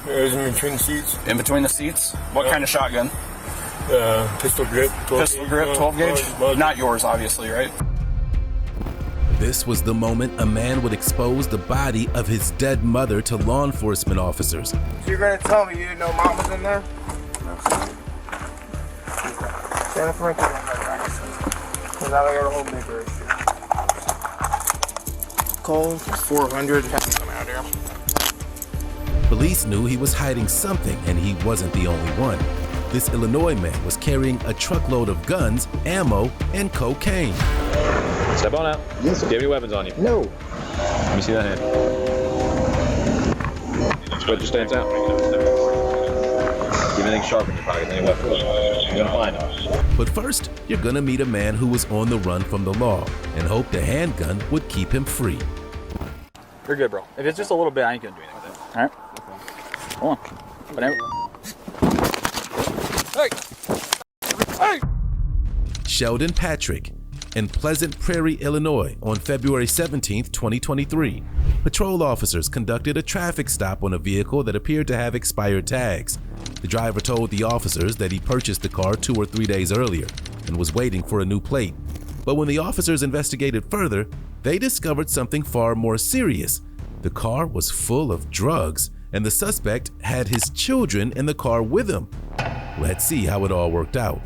It was in between the seats. In between the seats? What kind of shotgun? Pistol grip. 12 gauge? Not yours, obviously, right? This was the moment a man would expose the body of his dead mother to law enforcement officers. So you're gonna tell me you didn't know mom was in there? Stand up for me. Because now I got a whole bigger issue. Call 400. Come out here. Police knew he was hiding something, and he wasn't the only one. This Illinois man was carrying a truckload of guns, ammo, and cocaine. Step on out. Yes, sir. Do you have any weapons on you? No. Let me see that hand. Put your stance out. Keep anything sharp in your pocket, any weapons. You're gonna find them. But first, you're gonna meet a man who was on the run from the law and hoped the handgun would keep him free. You're good, bro. If it's just a little bit, I ain't gonna do anything with it. All right? Hold on. But Hey! Sheldon Patrick in Pleasant Prairie, Illinois on February 17, 2023. Patrol officers conducted a traffic stop on a vehicle that appeared to have expired tags. The driver told the officers that he purchased the car 2 or 3 days earlier and was waiting for a new plate. But when the officers investigated further, they discovered something far more serious. The car was full of drugs, and the suspect had his children in the car with him. Let's see how it all worked out.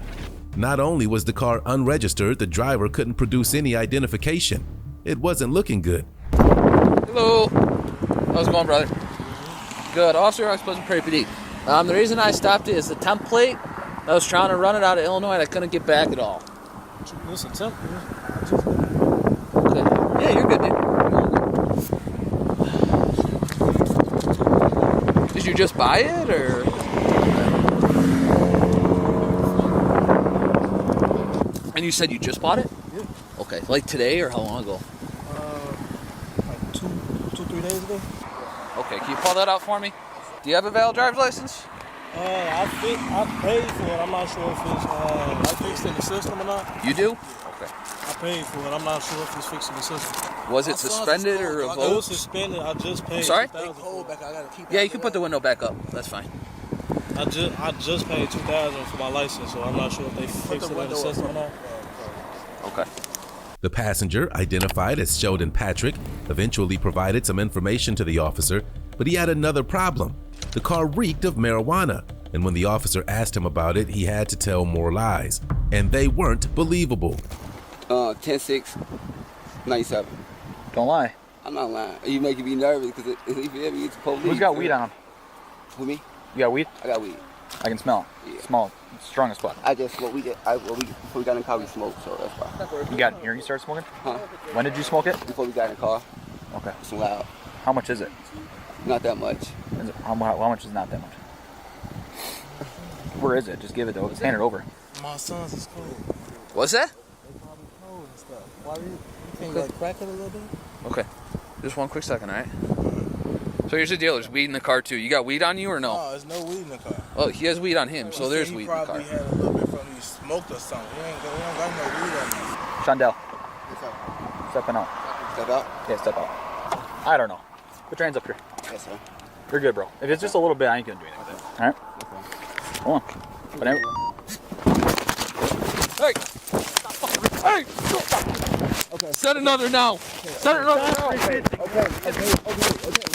Not only was the car unregistered, the driver couldn't produce any identification. It wasn't looking good. Hello. How's it going, brother? Good. Officer Ox Pleasant Prairie PD. The reason I stopped it is the temp plate. I was trying to run it out of Illinois and I couldn't get back at all. Listen, temp. Okay. Yeah, you're good, dude. Did you just buy it, or? And you said you just bought it? Yeah. Okay. Like today, or how long ago? Like 3 days ago. Okay. Can you pull that out for me? Do you have a valid driver's license? I paid for it. I'm not sure if it's like fixed in the system or not. You do? Okay. I paid for it. I'm not sure if it's fixed in the system. Was it suspended or revoked? It was suspended. I just paid. I'm sorry? $2,000. Yeah, you can put the window back up. That's fine. I just paid $2,000 for my license, so I'm not sure if they fixed it in the system or not. Okay. The passenger, identified as Sheldon Patrick, eventually provided some information to the officer, but he had another problem. The car reeked of marijuana, and when the officer asked him about it, he had to tell more lies, and they weren't believable. 10-6-97. Don't lie. I'm not lying. You making me nervous because if you ever get the police. Who's got weed on him? Who, me? You got weed? I got weed. I can smell it. Yeah. Small, strong as fuck. I just smoke. Before we got in the car, we smoked, so that's why. You got here? You started smoking? Huh? When did you smoke it? Before we got in the car. Okay. It's loud. How much is it? Not that much. How much is not that much? Where is it? Just give it to us. Hand it over. My son's is cold. What's that? They probably cold and stuff. Why you can't like crack it a little bit? Okay. Just one quick second, all right? So here's the deal. There's weed in the car, too. You got weed on you or no? No, there's no weed in the car. Oh, he has weed on him, so there's weed in the car. He probably had a little bit from he smoked or something. He don't got no weed on him. Shondell, What's up? stepping out. Step out? Yeah, step out. I don't know. Put your hands up here. Yes, sir. You're good, bro. If it's just a little bit, I ain't gonna do anything with it. All right? Hold on. But Hey! Okay. Set another now. Set another now. Okay.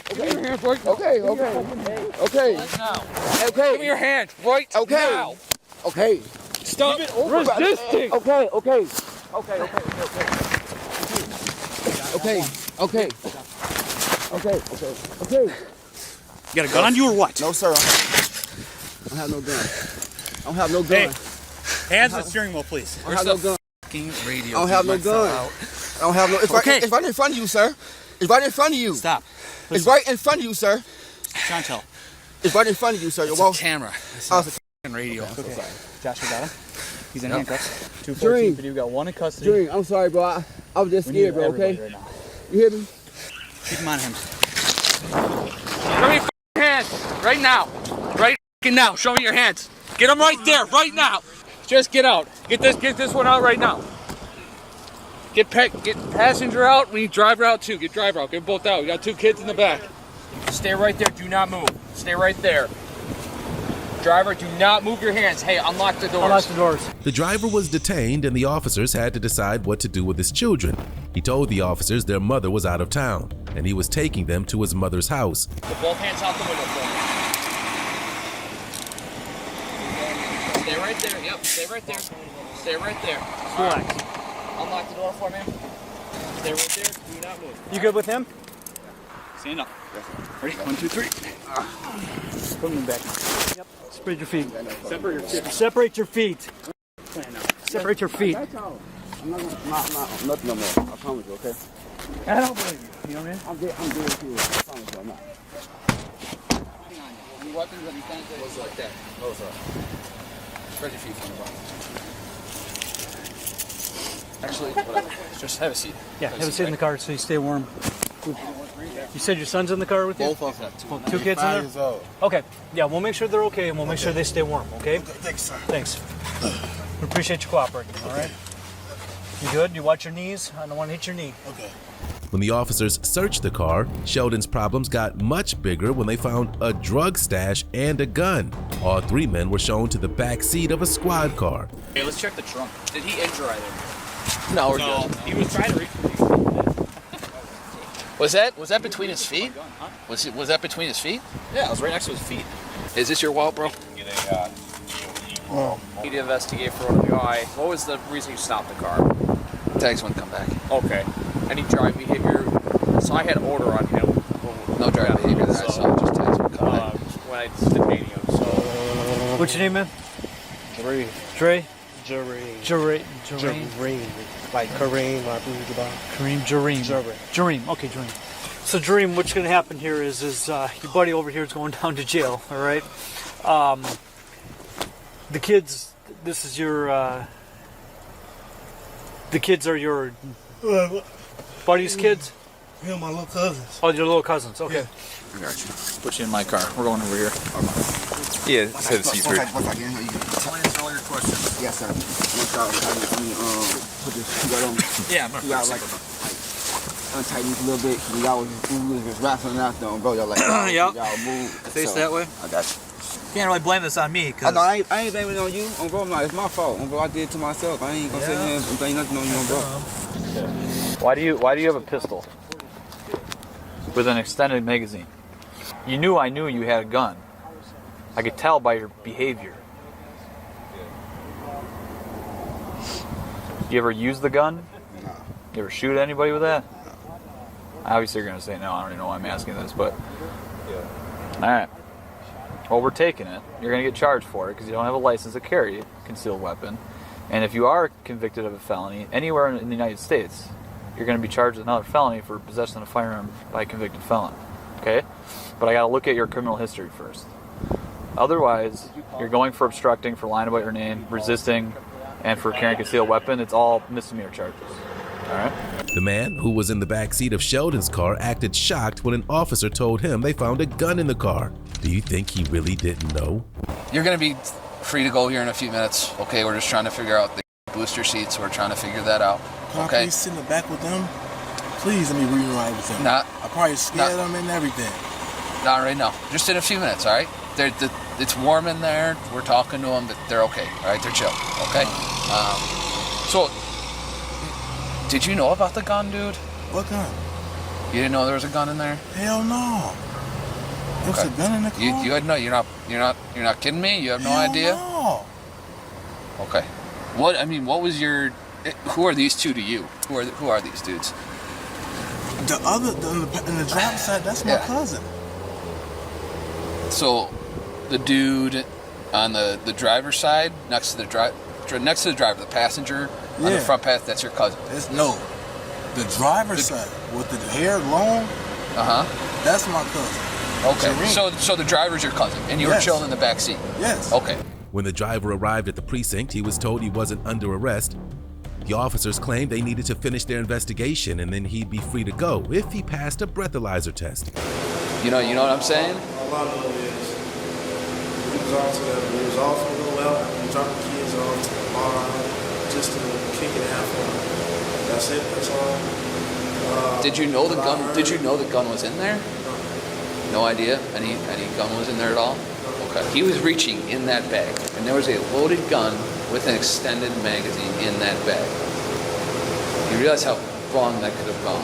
Give me your hands right now. Okay. Right now. Okay. Give me your hands right now. Okay. Stop resisting. Okay. You got a gun on you or what? No, sir. I don't have no gun. I don't have no gun. Hey, hands on the steering wheel, please. I don't have no gun. Radio. I don't have no gun. I don't have no. It's right in front of you, sir. It's right in front of you. Stop. It's right in front of you, sir. Chantel. It's right in front of you, sir. It's a camera. It's Oh, a radio. Okay. Josh, we got him. He's in handcuffs. 214 Dream. for you. Got one in custody. Dream, I'm sorry, bro. I was just We need scared, bro. everybody Okay. right now. You hear me? Keep him on him. Show me your hands right now. Right now. Show me your hands. Get them right there, right now. Just get out. Get this one out right now. Get passenger out. We need driver out too. Get driver out. Get both out. We got 2 kids in the back. Stay right there. Do not move. Stay right there. Driver, do not move your hands. Hey, unlock the doors. Unlock the doors. The driver was detained and the officers had to decide what to do with his children. He told the officers their mother was out of town and he was taking them to his mother's house. Put both hands out the window for me. Stay right there. Yep, stay right there. Stay right there. Relax. Unlock the door for me. Stay right there. Do not move. You good with him? Stand up. Ready? 1, 2, 3. Put him back. Yep. Spread your feet. Separate your feet. Separate your feet. Separate your feet. I'm not nothing no more. I promise you, okay? I don't believe you. You know what I mean? I'm dead here. I promise you, I'm not. Any weapons that you can't do like that. Oh, sorry. Spread your feet from the bottom. Actually, whatever. Just have a seat. Yeah, have a seat in the car so you stay warm. You said your son's in the car with you? Both of them. Two kids in there? Years old. Okay. Yeah, we'll make sure they're okay and we'll make sure they stay warm, okay? Thanks, sir. Thanks. We appreciate you cooperating, all right? You good? You watch your knees? I don't want to hit your knee. Okay. When the officers searched the car, Sheldon's problems got much bigger when they found a drug stash and a gun. All three men were shown to the back seat of a squad car. Okay, let's check the trunk. Did he injure either? No, we're good. He was trying to reach for you. Was that between his feet? Was that between his feet? Yeah, it was right next to his feet. Is this your wallet, bro? Need to investigate for OWI. What was the reason you stopped the car? Tags wouldn't come back. Okay. Any drive behavior? So I had order on him. No drive behavior that I saw. Just tags would come back. When I detained him. So. What's your name, man? Dre. Dre? Jareem. Like Kareem, Kareem Jareem. Jareem. Okay, Jareem. So Jareem, what's going to happen here is your buddy over here is going down to jail. All right. The kids. This is your. The kids are your buddy's kids. Yeah, my little cousins. Oh, your little cousins. Okay. I got you. Put you in my car. We're going over here. Yeah, let's have a seat. Once I get in here, you can answer all your questions. Yes, sir. Once I put this got on. Yeah, you got like untighten this a little bit. Y'all was just wrestling out there, bro. Y'all like Yep. y'all move. Face that way. I got you. Can't really blame this on me, cause No, I ain't blaming it on you, bro. No, it's my fault, bro. I did it to myself. I ain't gonna sit here and blame nothing on you, bro. Why do you have a pistol with an extended magazine? You knew I knew you had a gun. I could tell by your behavior. You ever use the gun? No. You ever shoot anybody with that? Obviously you're gonna say no. I don't even know why I'm asking this, but all right. Well, we're taking it. You're gonna get charged for it because you don't have a license to carry a concealed weapon. And if you are convicted of a felony anywhere in the United States, you're going to be charged with another felony for possession of a firearm by a convicted felon. Okay? But I got to look at your criminal history first. Otherwise, you're going for obstructing, for lying about your name, resisting, and for carrying a concealed weapon. It's all misdemeanor charges. All right? The man, who was in the back seat of Sheldon's car, acted shocked when an officer told him they found a gun in the car. Do you think he really didn't know? You're going to be free to go here in a few minutes. Okay, we're just trying to figure out the booster seats. We're trying to figure that out. Can I Okay. please sit in the back with them? Please let me rewrite with them. Not- I probably scared not- them and everything. Not right now. Just in a few minutes, all right? It's warm in there. We're talking to them, but they're okay. All right, they're chill. Okay. So, did you know about the gun, dude? What gun? You didn't know there was a gun in there? Hell no. There's a gun in the car? You had no. You're not kidding me. You have no Hell idea. No. Okay. What was your? Who are these two to you? Who are these dudes? The other in the driver's side, that's my cousin. So, the dude on the driver's side, next to the driver, the passenger on the front path, that's your cousin. The driver's side with the hair long. That's my cousin. Okay. Jareem. So the driver's your cousin, and you were chilling in the back seat. Yes. Okay. When the driver arrived at the precinct, he was told he wasn't under arrest. The officers claimed they needed to finish their investigation and then he'd be free to go if he passed a breathalyzer test. You know what I'm saying? All I know is we was off to go out and drop the kids off to the bar just to kick it out for them. That's it. That's all. Did you know the gun? Did you know the gun was in there? No idea? Any gun was in there at all? Okay. He was reaching in that bag, and there was a loaded gun with an extended magazine in that bag. You realize how wrong that could have gone?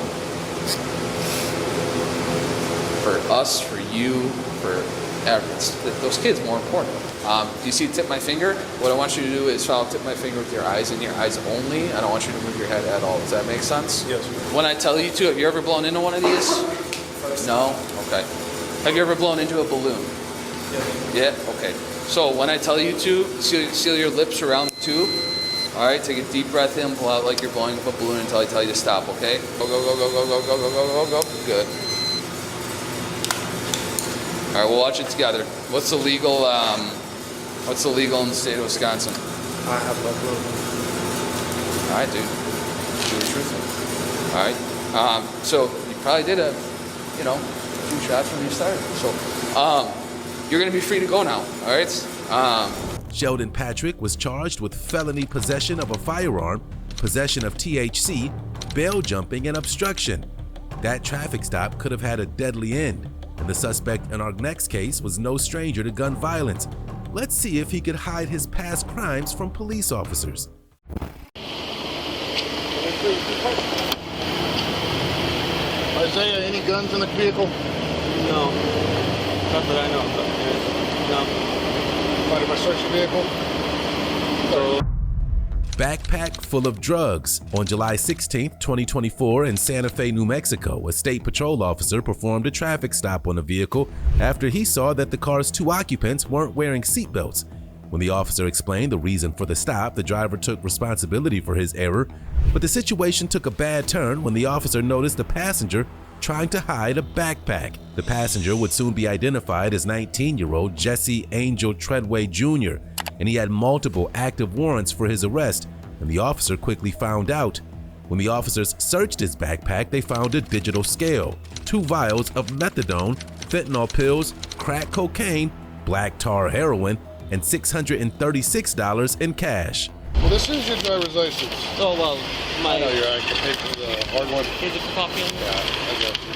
For us, for you, for those kids, more important. Do you see tip my finger? What I want you to do is follow tip my finger with your eyes and your eyes only. I don't want you to move your head at all. Does that make sense? Yes. When I tell you to, have you ever blown into one of these? No? Okay. Have you ever blown into a balloon? Yeah? Okay. So when I tell you to, seal your lips around the tube. All right, take a deep breath in, pull out like you're blowing up a balloon until I tell you to stop, okay? Go, go, go, go, go, go, go, go, go, go, go. Good. All right, we'll watch it together. What's the legal in the state of Wisconsin? I have no clue. All right, dude. Do the truth. All right. So you probably did a few shots when you started. So you're going to be free to go now, all right? Sheldon Patrick was charged with felony possession of a firearm, possession of THC, bail jumping, and obstruction. That traffic stop could have had a deadly end, and the suspect in our next case was no stranger to gun violence. Let's see if he could hide his past crimes from police officers. Isaiah, any guns in the vehicle? No. Not that I know of. No. Mind if I search the vehicle? Backpack full of drugs. On July 16, 2024, in Santa Fe, New Mexico, a state patrol officer performed a traffic stop on a vehicle after he saw that the car's 2 occupants weren't wearing seatbelts. When the officer explained the reason for the stop, the driver took responsibility for his error, but the situation took a bad turn when the officer noticed the passenger trying to hide a backpack. The passenger would soon be identified as 19-year-old Jesse Angel Treadway Jr., and he had multiple active warrants for his arrest, and the officer quickly found out. When the officers searched his backpack, they found a digital scale, 2 vials of methadone, fentanyl pills, crack cocaine, black tar heroin, and $636 in cash. Well, this is your driver's license. Oh, well, I know you're right. I can pay for the hard one. Here's a copy on Yeah, I got you.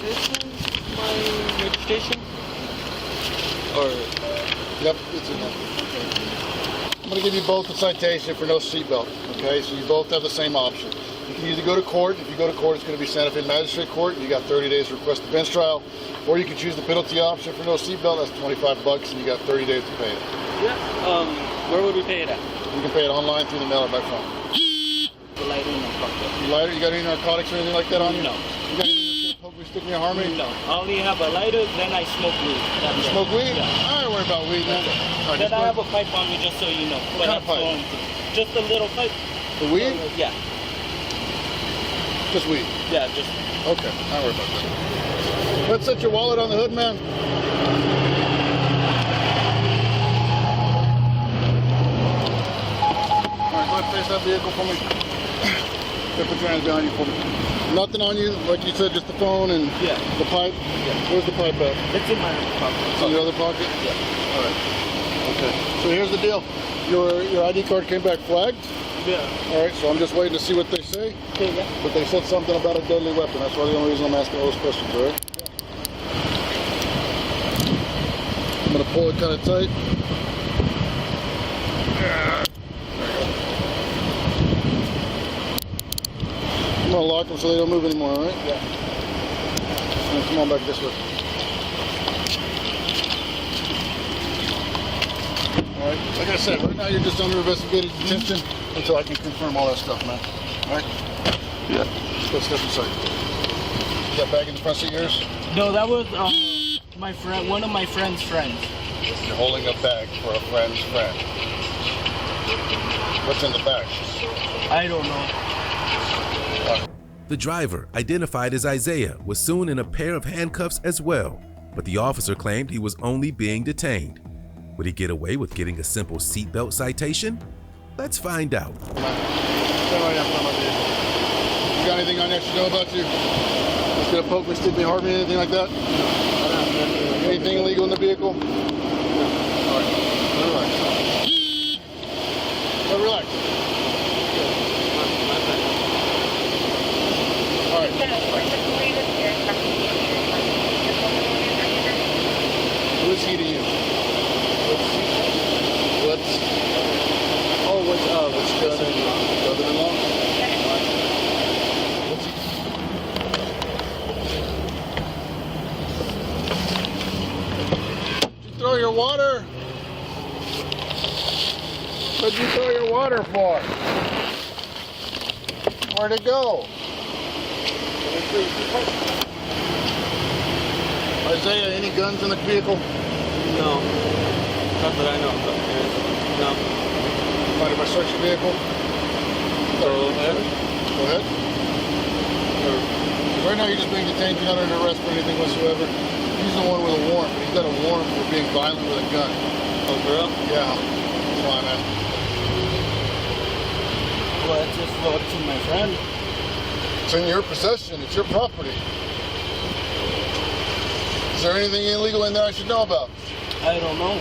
This one's my registration? Or... Yep, it's in there. I'm going to give you both a citation for no seatbelt, okay? So you both have the same option. You can either go to court. If you go to court, it's going to be Santa Fe Magistrate Court, and you got 30 days to request a bench trial. Or you can choose the penalty option for no seatbelt. That's $25, and you got 30 days to pay it. Yeah, where would we pay it at? You can pay it online through the mail or by phone. The lighter and narcotics. Lighter? You got any narcotics or anything like that on you? No. You got any poker stick in your harmony? No. I only have a lighter, then I smoke weed. You smoke weed? Yeah. I don't worry about weed, man. Right, then I have a pipe on me, just so you know. What kind of pipe? Just a little pipe. The weed? Yeah. Just weed? Yeah, just... Okay, I don't worry about that. Let's set your wallet on the hood, man. All right, go ahead and face that vehicle for me. Put your hands behind you for me. Nothing on you, like you said, just the phone and the pipe? Yeah. Where's the pipe at? It's in my pocket. It's in your other pocket? Yeah. All right. Okay. So here's the deal. Your ID card came back flagged? Yeah. All right, so I'm just waiting to see what they say. Okay, yeah. But they said something about a deadly weapon. That's why the only reason I'm asking all those questions, all right? I'm going to pull it kind of tight. I'm going to lock them so they don't move anymore, all right? Yeah. Now, come on back this way. All right, like I said, right now you're just under investigative detention until I can confirm all that stuff, man. All right? Yeah. Let's go step inside. That bag in the front seat yours? No, that was my friend, one of my friend's friends. You're holding a bag for a friend's friend. What's in the bag? I don't know. The driver, identified as Isaiah, was soon in a pair of handcuffs as well, but the officer claimed he was only being detained. Would he get away with getting a simple seatbelt citation? Let's find out. Stand right in front of my vehicle. You got anything on there to know about you? Just gonna poke me, stick me, harm me, anything like that? Anything illegal in the vehicle? No. All right. Relax. So relax. All right. What's he to you? What's your brother-in-law? What's he? Did you throw your water? What'd you throw your water for? Where'd it go? Isaiah, any guns in the vehicle? No. Not that I know of. No. Mind if I search your vehicle? Go ahead. Go ahead. Right now you're just being detained, you're not under arrest for anything whatsoever. He's the one with a warrant, but he's got a warrant for being violent with a gun. Oh, girl? Yeah. That's why I'm asking. Well, it's just look to my friend. It's in your possession. It's your property. Is there anything illegal in there I should know about? I don't know.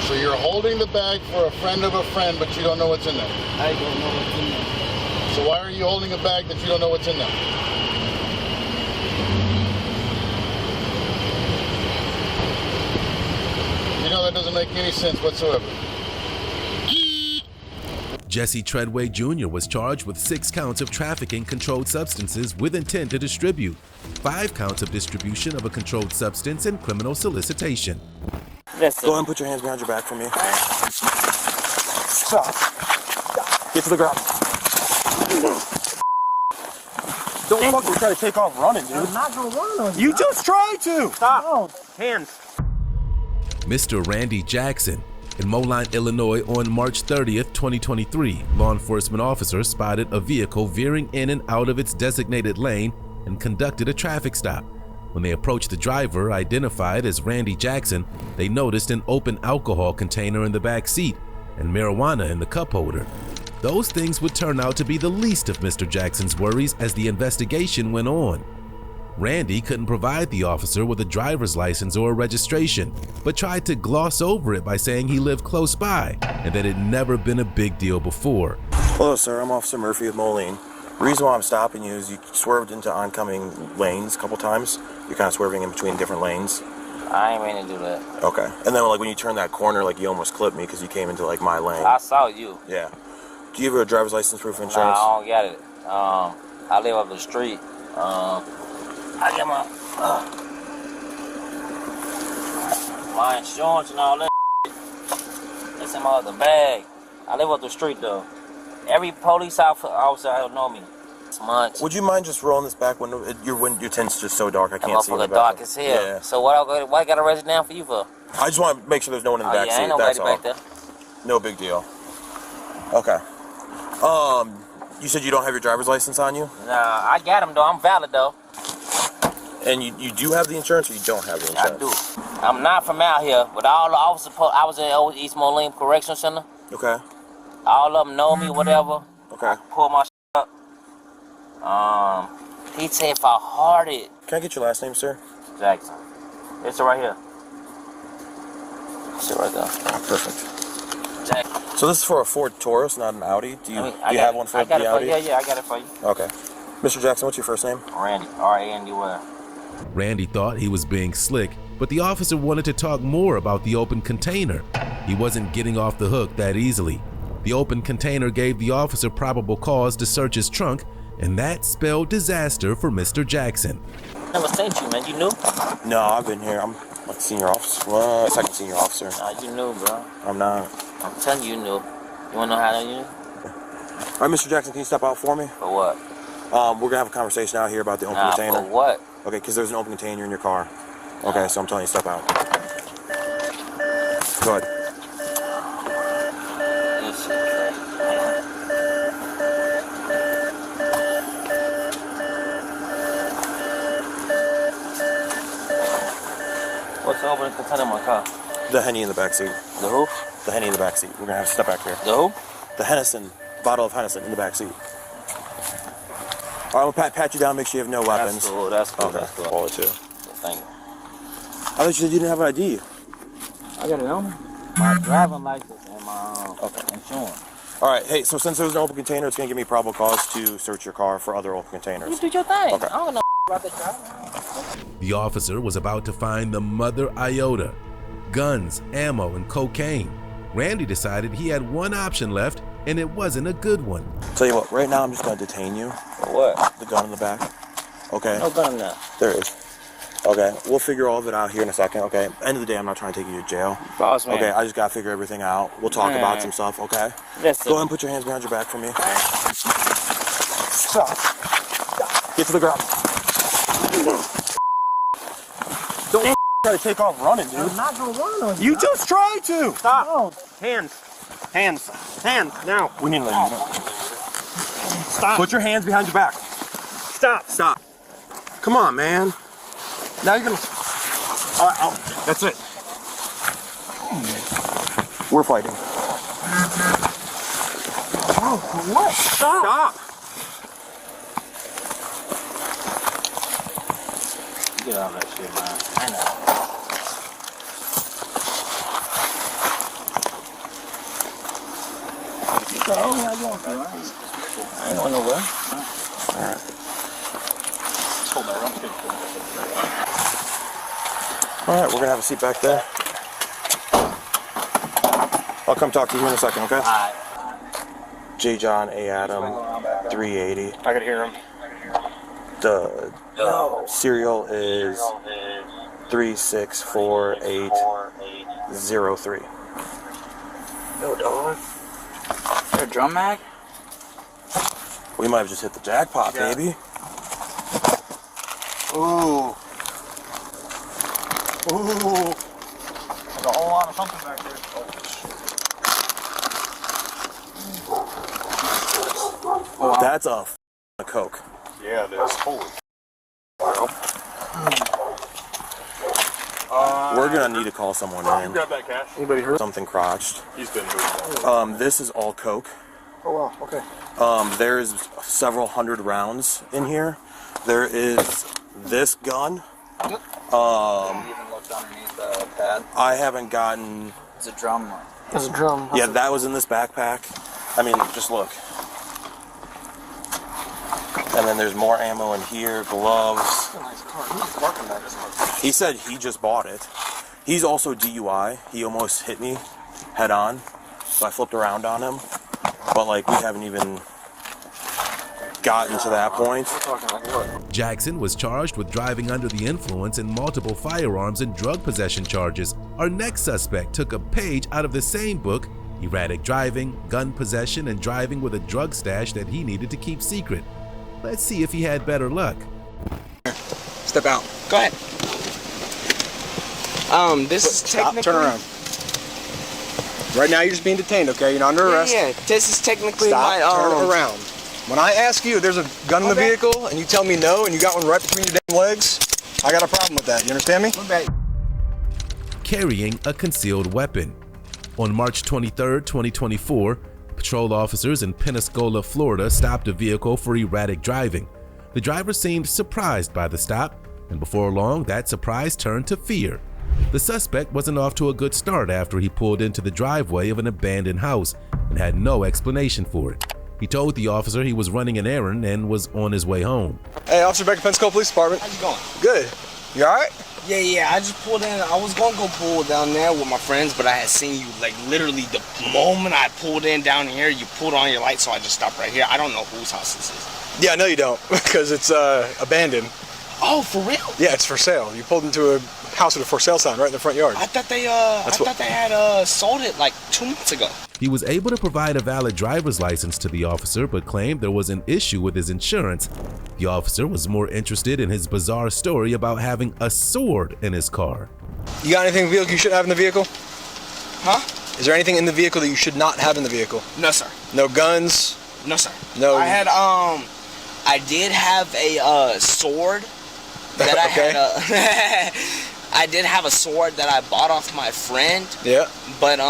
So you're holding the bag for a friend of a friend, but you don't know what's in there? I don't know what's in there. So why are you holding a bag that you don't know what's in there? You know that doesn't make any sense whatsoever. Jesse Treadway Jr. was charged with 6 counts of trafficking controlled substances with intent to distribute, 5 counts of distribution of a controlled substance, and criminal solicitation. Listen. Go ahead and put your hands behind your back for me. Stop. Get to the ground. Don't fucking try to take off running, dude. I'm not gonna run on you. You just tried to. Stop. No. Hands. Mr. Randy Jackson. In Moline, Illinois, on March 30th, 2023, law enforcement officers spotted a vehicle veering in and out of its designated lane and conducted a traffic stop. When they approached the driver, identified as Randy Jackson, they noticed an open alcohol container in the back seat and marijuana in the cup holder. Those things would turn out to be the least of Mr. Jackson's worries as the investigation went on. Randy couldn't provide the officer with a driver's license or a registration, but tried to gloss over it by saying he lived close by and that it had never been a big deal before. Hello, sir. I'm Officer Murphy of Moline. The reason why I'm stopping you is you swerved into oncoming lanes a couple times. You're kind of swerving in between different lanes. I ain't mean to do that. Okay. And then like when you turn that corner, like you almost clipped me because you came into like my lane. I saw you. Yeah. Do you have a driver's license, proof of insurance? Nah, I don't get it. I live up the street. I get my insurance and all that. It's in my other bag. I live up the street though. Every police officer know me. It's months. Would you mind just rolling this back window? Your tint's just so dark I can't see. That motherfucker dark as hell. Yeah. So what I got arrested down for you for? I just want to make sure there's no one in the back yeah, seat. Ain't nobody That's all. back there. No big deal. Okay. You said you don't have your driver's license on you? Nah, I got him though. I'm valid though. And you do have the insurance, or you don't have the insurance? I do. I'm not from out here, but all the officers, I was in Old East Moline Correctional Center. Okay. All of them know me, whatever. Okay. Pull my up. He said if I hearted. Can I get your last name, sir? Jackson. It's right here. It's right there. Perfect. Jackson. So this is for a Ford Taurus, not an Audi. Do you have one for the Audi? Yeah, I got it for you. Okay. Mr. Jackson, what's your first name? Randy. R-A-N-D-Y. Randy thought he was being slick, but the officer wanted to talk more about the open container. He wasn't getting off the hook that easily. The open container gave the officer probable cause to search his trunk, and that spelled disaster for Mr. Jackson. Never seen you, man. You knew? No, I've been here. I'm like senior officer. Well, second senior officer. Nah, you knew, bro. I'm not. I'm telling you, you knew. You wanna know how I knew? All right, Mr. Jackson, can you step out for me? For what? We're gonna have a conversation out here about the open container. For what? Okay, because there's an open container in your car. Okay, so I'm telling you, step out. Go ahead. This shit crazy. What's the open container in my car? The Henny in the back seat. The who? The Henny in the back seat. We're gonna have to step back here. The who? The Hennessy, bottle of Hennessy in the back seat. All right, we'll pat you down, make sure you have no weapons. That's cool, that's cool, Okay, that's cool. All it too. Thank you. I thought you said you didn't have an ID. I got it on me. My driving license and my insurance. All right, hey, so since there's an open container, it's gonna give me probable cause to search your car for other open containers. You do your thing. Okay. I don't know The officer was about to find the mother iota, guns, ammo, and cocaine. Randy decided he had one option left, and it wasn't a good one. Tell you what, right now I'm just going to detain you. For what? The gun in the back. Okay? No gun in there. There is. Okay, we'll figure all of it out here in a second, okay? End of the day, I'm not trying to take you to jail. Boss man. Okay, I just gotta figure everything out. We'll talk about some stuff, okay? Listen. Go ahead and put your hands behind your back for me. Stop. Get to the ground. Don't try to take off running, dude. I'm not gonna run on You just tried to. Stop. No. Hands, now. We need to let you know. Stop. Put your hands behind your back. Stop. Come on, man. Now you're gonna. That's it. We're fighting. Oh, what? Stop. Get out of that shit, man. I know. I ain't going nowhere. Alright. Alright, we're gonna have a seat back there. I'll come talk to you in a second, okay? Alright. J. John A. Adam, 380. I could hear him. The serial is 364803. Yo, dog. Is there a drum mag? We might have just hit the jackpot, baby. Ooh. There's a whole lot of something back there. Oh, wow. That's a Coke. Yeah, it is. Holy. We're gonna need to call someone in. Grab that cash. Anybody heard? Something crotched. He's been moved. This is all Coke. Oh, wow, okay. There's several hundred rounds in here. There is this gun. You even looked underneath the pad. I haven't gotten. It's a drum. There's a drum. Yeah, that was in this backpack. I mean, just look. And then there's more ammo in here, gloves. That's a nice car. He's parking that. He said he just bought it. He's also DUI. He almost hit me head on, so I flipped around on him. But like, we haven't even gotten to that point. Jackson was charged with driving under the influence and multiple firearms and drug possession charges. Our next suspect took a page out of the same book: erratic driving, gun possession, and driving with a drug stash that he needed to keep secret. Let's see if he had better luck. Step out. Go ahead. This is technically... Turn around. Right now you're just being detained, okay? You're not under arrest. Yeah, this is technically Stop, my... turn around. When I ask you if there's a gun in the vehicle and you tell me no and you got one right between your damn legs, I got a problem with that. You understand me? Carrying a concealed weapon. On March 23, 2024, patrol officers in Pensacola, Florida stopped a vehicle for erratic driving. The driver seemed surprised by the stop, and before long, that surprise turned to fear. The suspect wasn't off to a good start after he pulled into the driveway of an abandoned house and had no explanation for it. He told the officer he was running an errand and was on his way home. Hey, Officer Becker, Pensacola Police Department. How's it going? Good. You all right? Yeah, I just pulled in. I was going to go pull down there with my friends, but I had seen you, like, literally the moment I pulled in down here, you pulled on your light, so I just stopped right here. I don't know whose house this is. Yeah, I know you don't, because it's abandoned. Oh, for real? Yeah, it's for sale. You pulled into a house with a for sale sign right in the front yard. I thought they had sold it like 2 months ago. He was able to provide a valid driver's license to the officer, but claimed there was an issue with his insurance. The officer was more interested in his bizarre story about having a sword in his car. You got anything in the vehicle you shouldn't have in the vehicle? Huh? Is there anything in the vehicle that you should not have in the vehicle? No, sir. No guns? No, sir. No. I had I did have a sword that I okay. had. I did have a sword that I bought off my friend. Yeah. But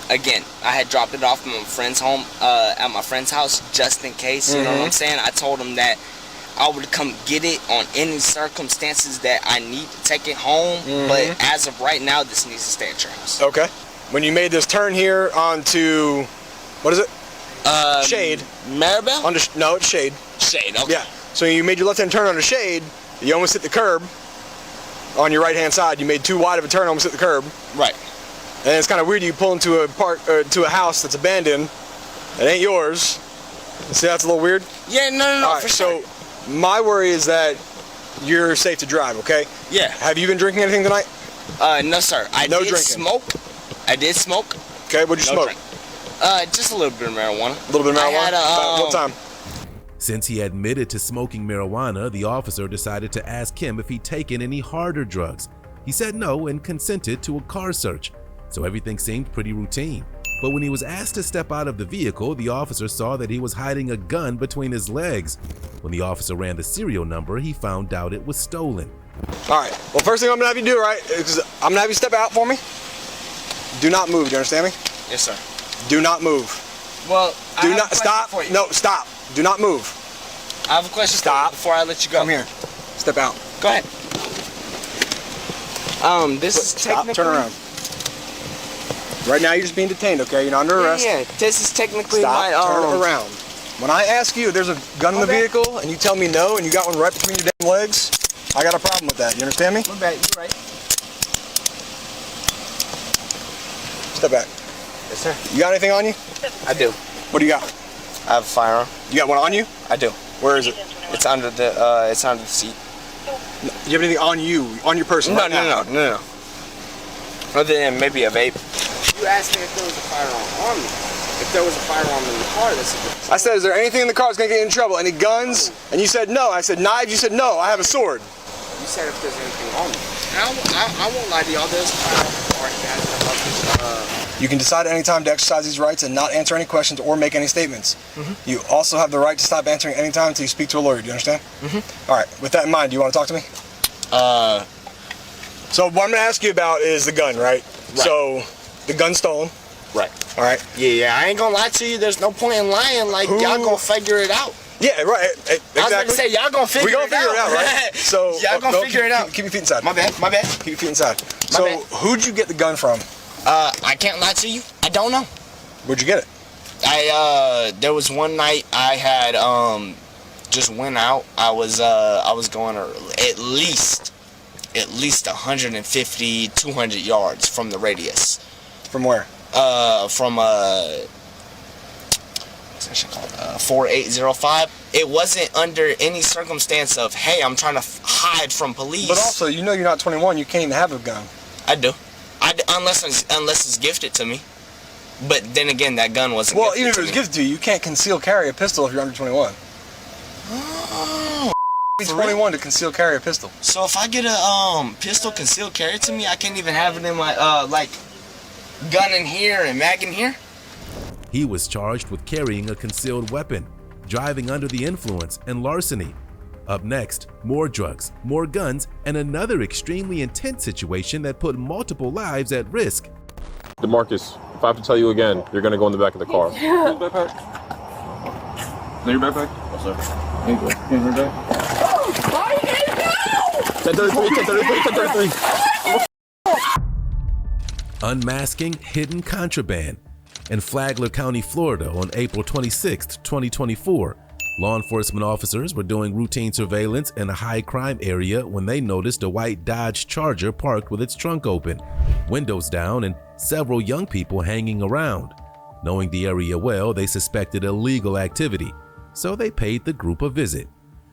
again, I had dropped it off at my friend's home, at my friend's house, just in case. You know what I'm saying? I told him that I would come get it on any circumstances that I need to take it home. But as of right now, this needs to stay at your house. Okay. When you made this turn here onto, what is it? Shade. Maribel? No, it's Shade. Shade, okay. Yeah. So you made your left-hand turn on a shade, you almost hit the curb on your right-hand side. You made too wide of a turn, almost hit the curb. Right. And it's kind of weird you pull into a to a house that's abandoned. It ain't yours. See, that's a little weird? Yeah, no, All right, for sure. So my worry is that you're safe to drive, okay? Yeah. Have you been drinking anything tonight? No, sir. I No did drinking. smoke. I did smoke. Okay, what'd you smoke? Drink. Just a little bit of marijuana. A little bit of marijuana? I had About what time? Since he admitted to smoking marijuana, the officer decided to ask him if he'd taken any harder drugs. He said no and consented to a car search, so everything seemed pretty routine. But when he was asked to step out of the vehicle, the officer saw that he was hiding a gun between his legs. When the officer ran the serial number, he found out it was stolen. All right, well, first thing I'm gonna have you do, right, is I'm gonna have you step out for me. Do not move, do you understand me? Yes, sir. Do not move. Well, Do not, stop. No, stop. Do not move. I have a question. Stop. Before I let you go. Come here. Step out. Go ahead. This is Stop, technically... turn around. Right now you're just being detained, okay? You're not under arrest. Yeah, this is technically Stop, my... turn around. When I ask you if there's a gun in the vehicle and you tell me no and you got one right between your damn legs, I got a problem with that. You understand me? My bad, you're right. Step back. Yes, sir. You got anything on you? I do. What do you got? I have a firearm. You got one on you? I do. Where is it? It's under the seat. Do you have anything on you, on your person? No, right now? no. Other than maybe a vape. You asked me if there was a firearm on me. If there was a firearm in the car, that's a good... I said, is there anything in the car that's gonna get you in trouble? Any guns? And you said no. I said knives. You said no. I have a sword. You said if there's anything on me. And I won't lie to y'all. There's a firearm in the car. He has it above his, You can decide at any time to exercise these rights and not answer any questions or make any statements. You also have the right to stop answering any time until you speak to a lawyer. Do you understand? All right. With that in mind, do you want to talk to me? So what I'm gonna ask you about is the gun, right? So the gun's stolen. Right. All right. Yeah, I ain't gonna lie to you. There's no point in lying. Like, y'all gonna figure it out. Yeah, right. Exactly. I was about to say, y'all gonna figure it out. We gonna figure it out, right? So y'all gonna figure it out. Keep your feet inside. My bad. Keep your feet inside. My So bad. who'd you get the gun from? I can't lie to you. I don't know. Where'd you get it? There was one night I had just went out. I was going at least 150, 200 yards from the radius. From where? From what's that shit called? 4805. It wasn't under any circumstance of, hey, I'm trying to hide from police. But also, you know you're not 21. You can't even have a gun. I do. Unless it's gifted to me. But then again, that gun wasn't. Well, gifted even if to it was me. gifted to you, you can't conceal carry a pistol if you're under 21. Oh, Be 21 to conceal carry a pistol. so if I get a pistol concealed carry to me, I can't even have it in my like gun in here and mag in here. He was charged with carrying a concealed weapon, driving under the influence, and larceny. Up next, more drugs, more guns, and another extremely intense situation that put multiple lives at risk. DeMarcus, if I have to tell you again, you're gonna go in the back of the car. Yeah. Your backpack? No, your backpack? What's up? Here you go. Here's your backpack. 1033, 1033. Unmasking hidden contraband. In Flagler County, Florida on April 26, 2024, law enforcement officers were doing routine surveillance in a high crime area when they noticed a white Dodge Charger parked with its trunk open, windows down, and several young people hanging around. Knowing the area well, they suspected illegal activity, so they paid the group a visit.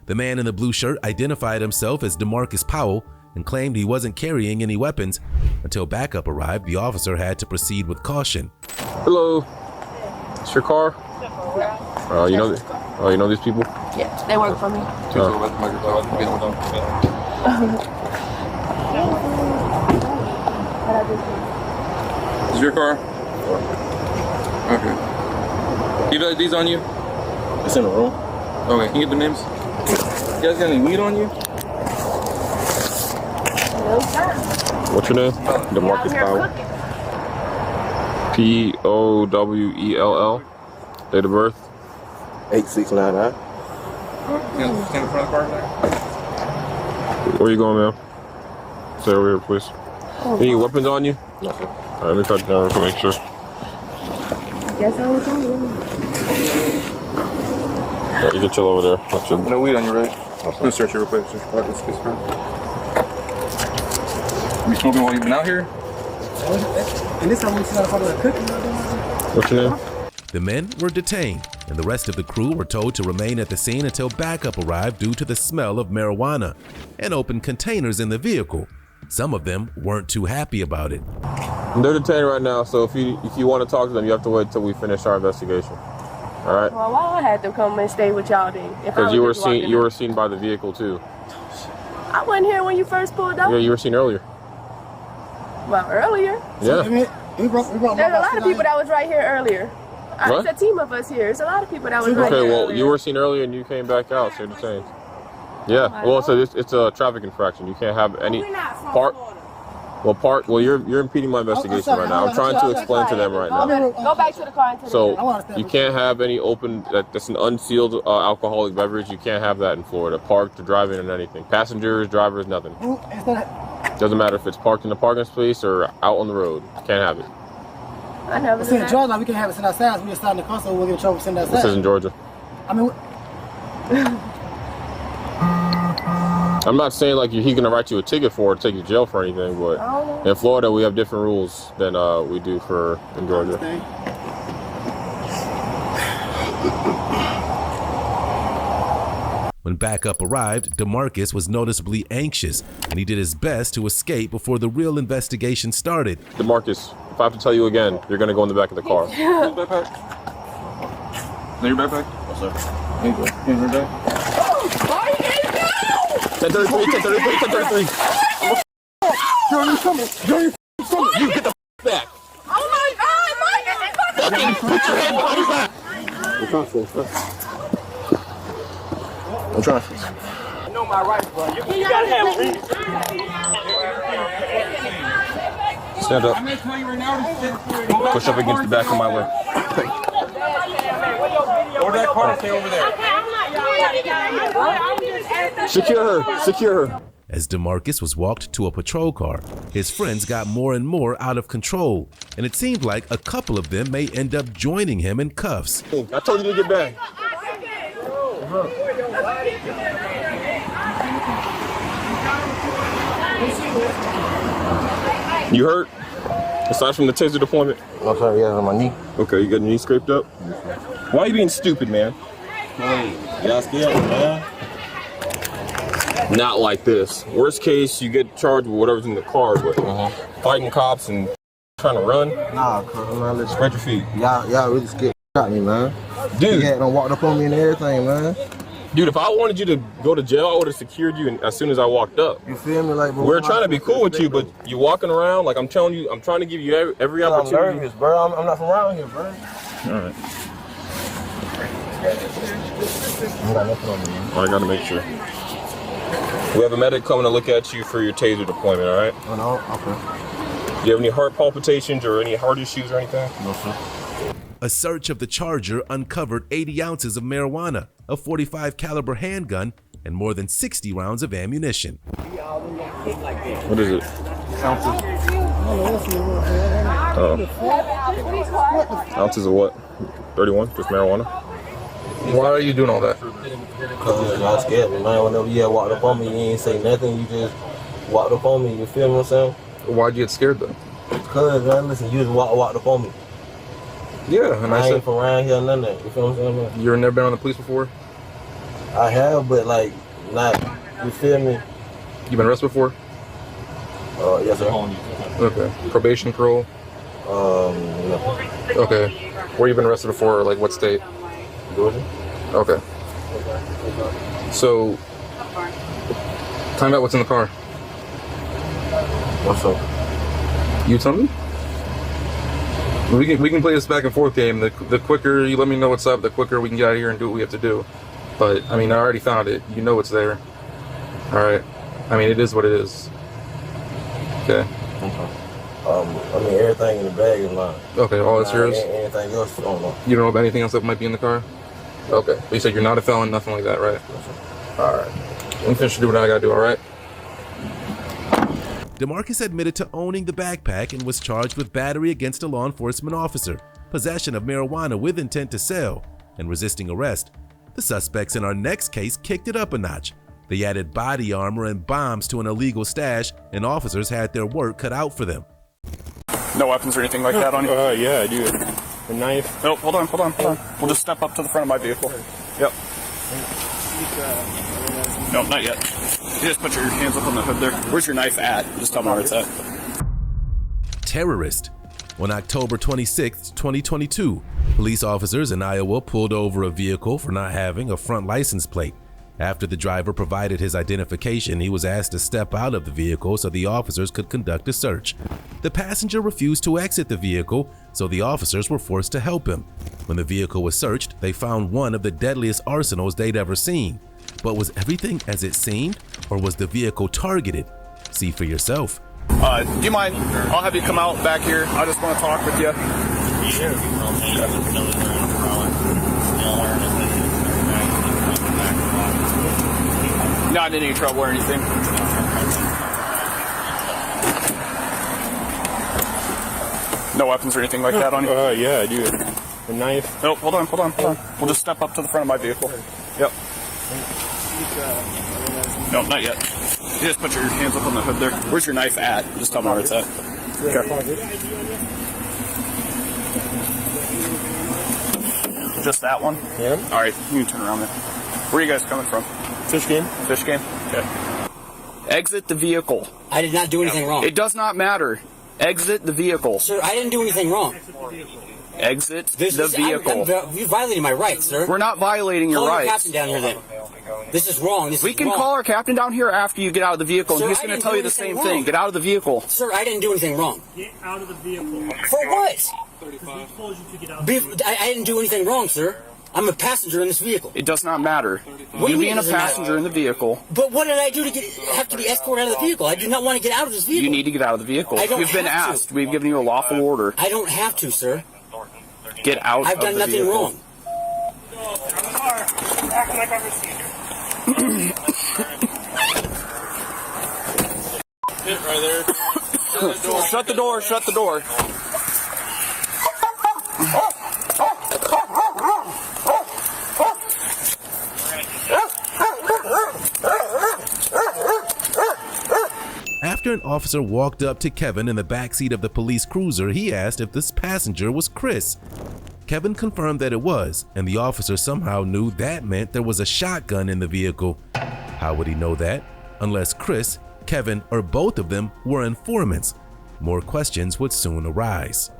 The man in the blue shirt identified himself as DeMarcus Powell and claimed he wasn't carrying any weapons. Until backup arrived, the officer had to proceed with caution. Hello. It's your car? You know these people? Yeah, they work for me. Is your car? Okay. You have these on you? It's in the room. Okay, can you get the names? You guys got any weed on you? No, sir. What's your name? DeMarcus Powell. Powell. Date of birth? 8699. Stand in front of the car there. Where you going, ma'am? Stay over here, please. Any weapons on you? No, sir. Alright, let me touch down to make sure. Guess I was on. Yeah, you can chill over there. No weed on you, right? I'm gonna search you real quick. Search your pockets. You smoking while you've been out here? And this time we see how to cooking. What's your name? The men were detained, and the rest of the crew were told to remain at the scene until backup arrived due to the smell of marijuana and open containers in the vehicle. Some of them weren't too happy about it. They're detained right now, so if you want to talk to them, you have to wait until we finish our investigation. All right? Well, why I had to come and stay with y'all then? Because you were seen by the vehicle too. I wasn't here when you first pulled up. Yeah, you were seen earlier. Well, earlier. Yeah. There's a lot of people that was right here earlier. What? It's a team of us here. There's a lot of people that was right Okay, here well, earlier. you were seen earlier and you came back out, so you're detained. Yeah, well, it's a traffic infraction. You can't have any park. Well, you're impeding my investigation right now. I'm trying to explain to them right now. Go back to the car and take So you can't have any open. That's an unsealed alcoholic beverage. You can't have that in Florida. Parked, driving, and anything. Passengers, drivers, nothing. Doesn't matter if it's parked in the parking space or out on the road. You can't have it. I never See, in Georgia, we can have it sit outside. We just start in the car, so we'll get in trouble sitting outside. This is in Georgia. I mean, I'm not saying like he's gonna write you a ticket for it, take you to jail for anything, but in Florida we have different rules than we do in Georgia. When backup arrived, DeMarcus was noticeably anxious, and he did his best to escape before the real investigation started. DeMarcus, if I have to tell you again, you're gonna go in the back of the car. Backpack. Now your backpack? Yes, sir. Here you go. Here's your bag. 1033. Jordan, you coming? Jordan, you coming? You get the back. Oh my God, Mike! Put your hand behind your back. I'm trying to. I know my rights, bro. You gotta have reason. Stand up. Push up against the back of my leg. Order that car and stay over there. Secure her. Secure her. As DeMarcus was walked to a patrol car, his friends got more and more out of control, and it seemed like a couple of them may end up joining him in cuffs. I told you to get back. You hurt? Aside from the taser deployment? I'm sorry, yeah, on my knee. Okay, you got your knee scraped up? Why are you being stupid, man? Hey, y'all scared, man? Not like this. Worst case, you get charged with whatever's in the car, but fighting cops and trying to run? Nah, man, let's spread your feet. Y'all really scared at me, man. Dude. You had done walked up on me and everything, man. Dude, if I wanted you to go to jail, I would have secured you as soon as I walked up. You feel me? Like, bro, we're trying to be cool with you, but you walking around, like I'm telling you, I'm trying to give you every opportunity. I'm nervous, bro. I'm not from around here, bro. All right. I gotta make sure. We have a medic coming to look at you for your taser deployment, all right? Oh, no? Okay. Do you have any heart palpitations or any heart issues or anything? No, sir. A search of the Charger uncovered 80 ounces of marijuana, a .45 caliber handgun, and more than 60 rounds of ammunition. What is it? Ounces. Ounces of what? 31? Just marijuana? Why are you doing all that? Because y'all scared me, man. Whenever you walked up on me, you ain't say nothing. You just walked up on me. You feel what I'm saying? Why'd you get scared, though? Because, man, listen, you just walked up on me. Yeah, and I ain't from around here, none of that. You feel what I'm saying, man? You've never been on the police before? I have, but, like, not, you feel me? You been arrested before? Yes, sir. Okay. Probation, parole? No. Okay. Where you been arrested before, like what state? Georgia. Okay. So, tell me about what's in the car. What's up? You tell me? We can play this back and forth game. The quicker you let me know what's up, the quicker we can get out of here and do what we have to do. But, I mean, I already found it. You know it's there. Alright? I mean, it is what it is. Okay. I mean, everything in the bag is mine. Okay, all that's yours? Anything else, I don't know. You don't know about anything else that might be in the car? Okay. But you said you're not a felon, nothing like that, right? Alright. Let me finish doing what I gotta do, alright? DeMarcus admitted to owning the backpack and was charged with battery against a law enforcement officer, possession of marijuana with intent to sell, and resisting arrest. The suspects in our next case kicked it up a notch. They added body armor and bombs to an illegal stash, and officers had their work cut out for them. No weapons or anything like that on you? Yeah, I do. A knife. No, hold on. We'll just step up to the front of my vehicle. Yep. No, not yet. You just put your hands up on the hood there. Where's your knife at? Just tell me where it's at. Terrorist. On October 26, 2022, police officers in Iowa pulled over a vehicle for not having a front license plate. After the driver provided his identification, he was asked to step out of the vehicle so the officers could conduct a search. The passenger refused to exit the vehicle, so the officers were forced to help him. When the vehicle was searched, they found one of the deadliest arsenals they'd ever seen. But was everything as it seemed, or was the vehicle targeted? See for yourself. Do you mind? I'll have you come out back here. I just want to talk with you. Not in any trouble or anything. No weapons or anything like that on you? Yeah, I do. A knife. No, hold on. We'll just step up to the front of my vehicle. Yep. No, not yet. You just put your hands up on the hood there. Where's your knife at? Just tell me where it's at. Okay. Just that one? Yeah. All right, you can turn around there. Where are you guys coming from? Fish game. Fish game? Okay. Exit the vehicle. I did not do anything wrong. It does not matter. Exit the vehicle. Sir, I didn't do anything wrong. Exit the vehicle. You violated my rights, sir. We're not violating your rights. Call your captain down here then. This is wrong. We can call our captain down here after you get out of the vehicle, and he's going to tell you the same thing. Get out of the vehicle. Sir, I didn't do anything wrong. Get out of the vehicle. For what? 35. Told you to get out of I didn't do anything wrong, sir. I'm a passenger in this vehicle. It does not matter. What do you mean being a passenger in the vehicle. But what did I do to have to be escorted out of the vehicle? I do not want to get out of this vehicle. You need to get out of the vehicle. I don't You've been have asked. We've given you a lawful order. I don't have to, sir. Get out I've done of the nothing vehicle. wrong. Acting like I've received Right there. Shut the door. Shut the door. After an officer walked up to Kevin in the backseat of the police cruiser, he asked if this passenger was Chris. Kevin confirmed that it was, and the officer somehow knew that meant there was a shotgun in the vehicle. How would he know that? Unless Chris, Kevin, or both of them were informants. More questions would soon arise.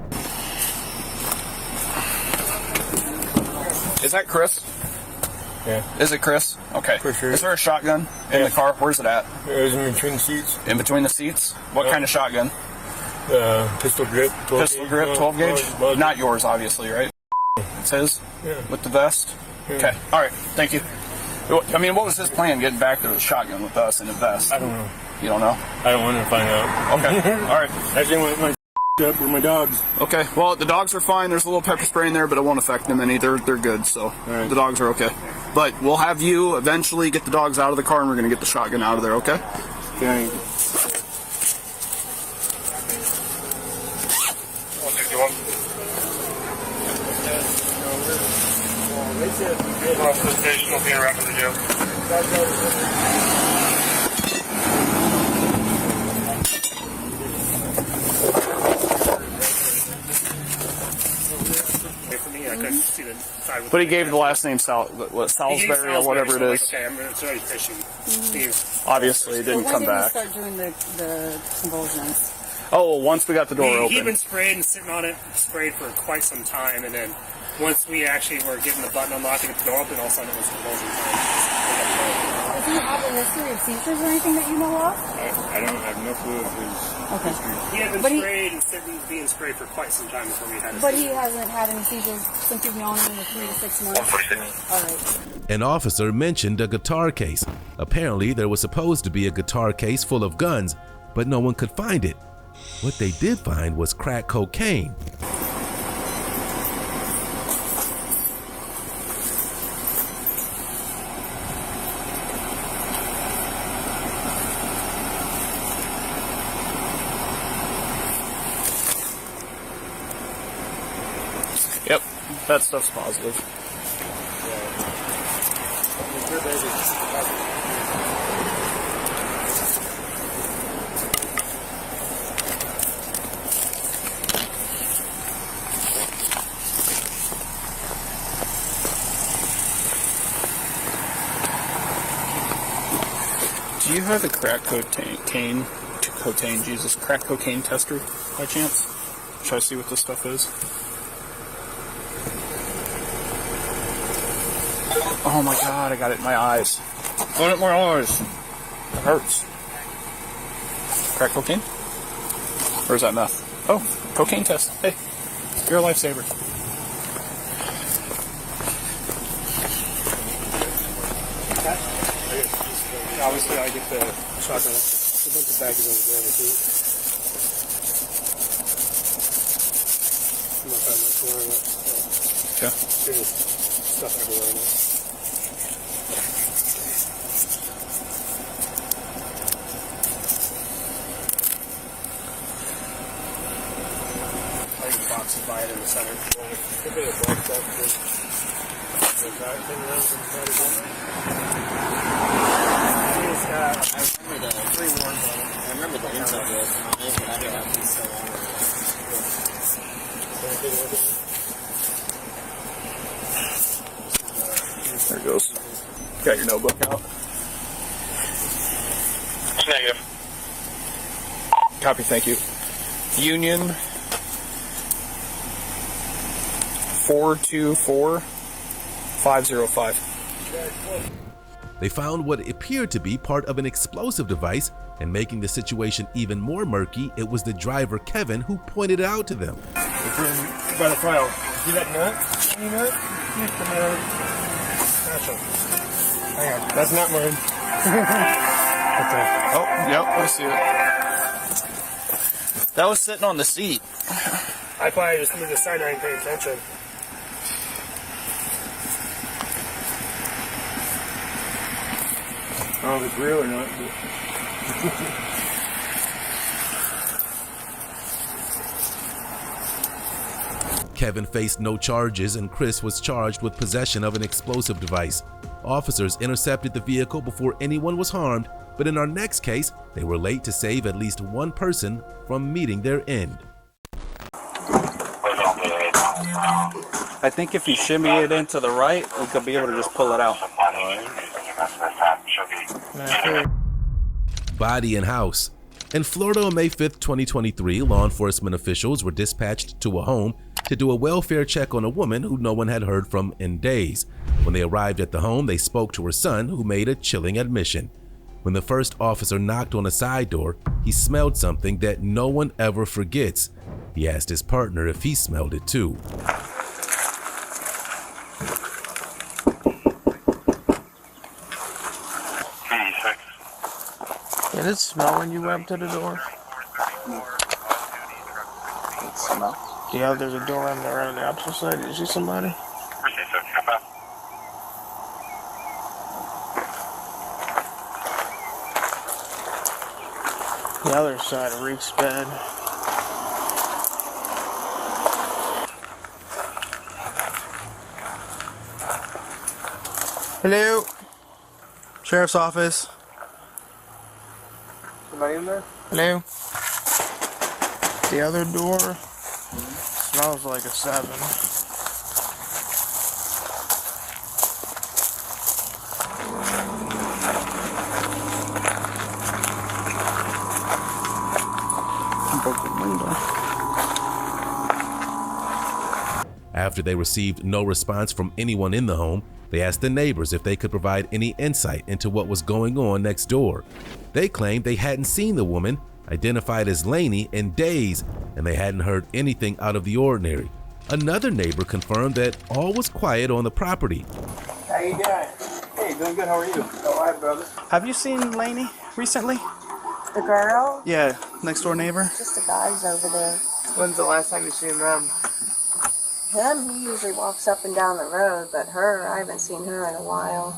Is that Chris? Yeah. Is it Chris? Okay. For sure. Is there a shotgun in the car? Where's it at? It was in between the seats. In between the seats? What kind of shotgun? Pistol grip. 12 Pistol gauge, grip, 12 gauge? Not yours, obviously, right? It's his? Yeah. With the vest? Yeah. Okay. All right. Thank you. I mean, what was his plan getting back there with a shotgun with us in a vest? I don't know. You don't know? I don't want to find out. Okay. All right. I just want my up with my dogs. Okay. Well, the dogs are fine. There's a little pepper spray in there, but it won't affect them any. They're good, so right. The dogs are okay. But we'll have you eventually get the dogs out of the car, and we're going to get the shotgun out of there, okay? Okay. But he gave the last name Salisbury or whatever it is. Okay, I'm sorry, fishing. Obviously, it didn't come back. Start doing the convulsions. Oh, well, once we got the door He'd open. been sprayed and sitting on it, sprayed for quite some time, and then once we actually were getting the button unlocked to get the door open, all of a sudden it was convulsion time. Does he have a history of seizures or anything that you know of? I don't have no clue of his history. He had been But sprayed and sitting, being sprayed for quite some time before we had his But he hasn't had any seizures since you've known him in the 3 to 6 months? All right. An officer mentioned a guitar case. Apparently, there was supposed to be a guitar case full of guns, but no one could find it. What they did find was crack cocaine. Yep, that stuff's positive. have a crack cocaine, crack cocaine tester by chance? Should I see what this stuff is? Oh my god, I got it in my eyes. Put it in my eyes. It hurts. Crack cocaine? Or is that meth? Oh, cocaine test. Hey, you're a lifesaver. Obviously, I get the shotgun. A bunch of baggies over there with heat. I'm not trying to corner that. Okay. There's just stuff everywhere in there. I think the box is by it in the center. Could be a box up. I remember the inside was, but I didn't have these so long. There it goes. Got your notebook out? Negative. Copy, thank you. Union 424-505. They found what appeared to be part of an explosive device, and making the situation even more murky, it was the driver, Kevin, who pointed it out to them. By the file. See that nut? Any nut? Here's the nut. Hang on. That's not mine. Okay. Oh, yep, I see it. That was sitting on the seat. I probably just moved aside and I didn't pay attention. I don't know if it's real or not. Kevin faced no charges, and Chris was charged with possession of an explosive device. Officers intercepted the vehicle before anyone was harmed, but in our next case, they were late to save at least one person from meeting their end. I think if you shimmy it into the right, we could be able to just pull it out. Body and house. In Florida on May 5th, 2023, law enforcement officials were dispatched to a home to do a welfare check on a woman who no one had heard from in days. When they arrived at the home, they spoke to her son, who made a chilling admission. When the first officer knocked on a side door, he smelled something that no one ever forgets. He asked his partner if he smelled it too. Did it smell when you went to the door? It smells. Yeah, there's a door on the opposite side. Did you see somebody? The other side reeks bad. Hello? Sheriff's office. Somebody in there? Hello? The other door smells like a 7. After they received no response from anyone in the home, they asked the neighbors if they could provide any insight into what was going on next door. They claimed they hadn't seen the woman, identified as Lainey, in days, and they hadn't heard anything out of the ordinary. Another neighbor confirmed that all was quiet on the property. How you doing? Hey, doing good. How are you? All right, brother. Have you seen Lainey recently? The girl? Yeah, next door neighbor. Just the guys over there. When's the last time you seen them? Him, he usually walks up and down the road, but her, I haven't seen her in a while.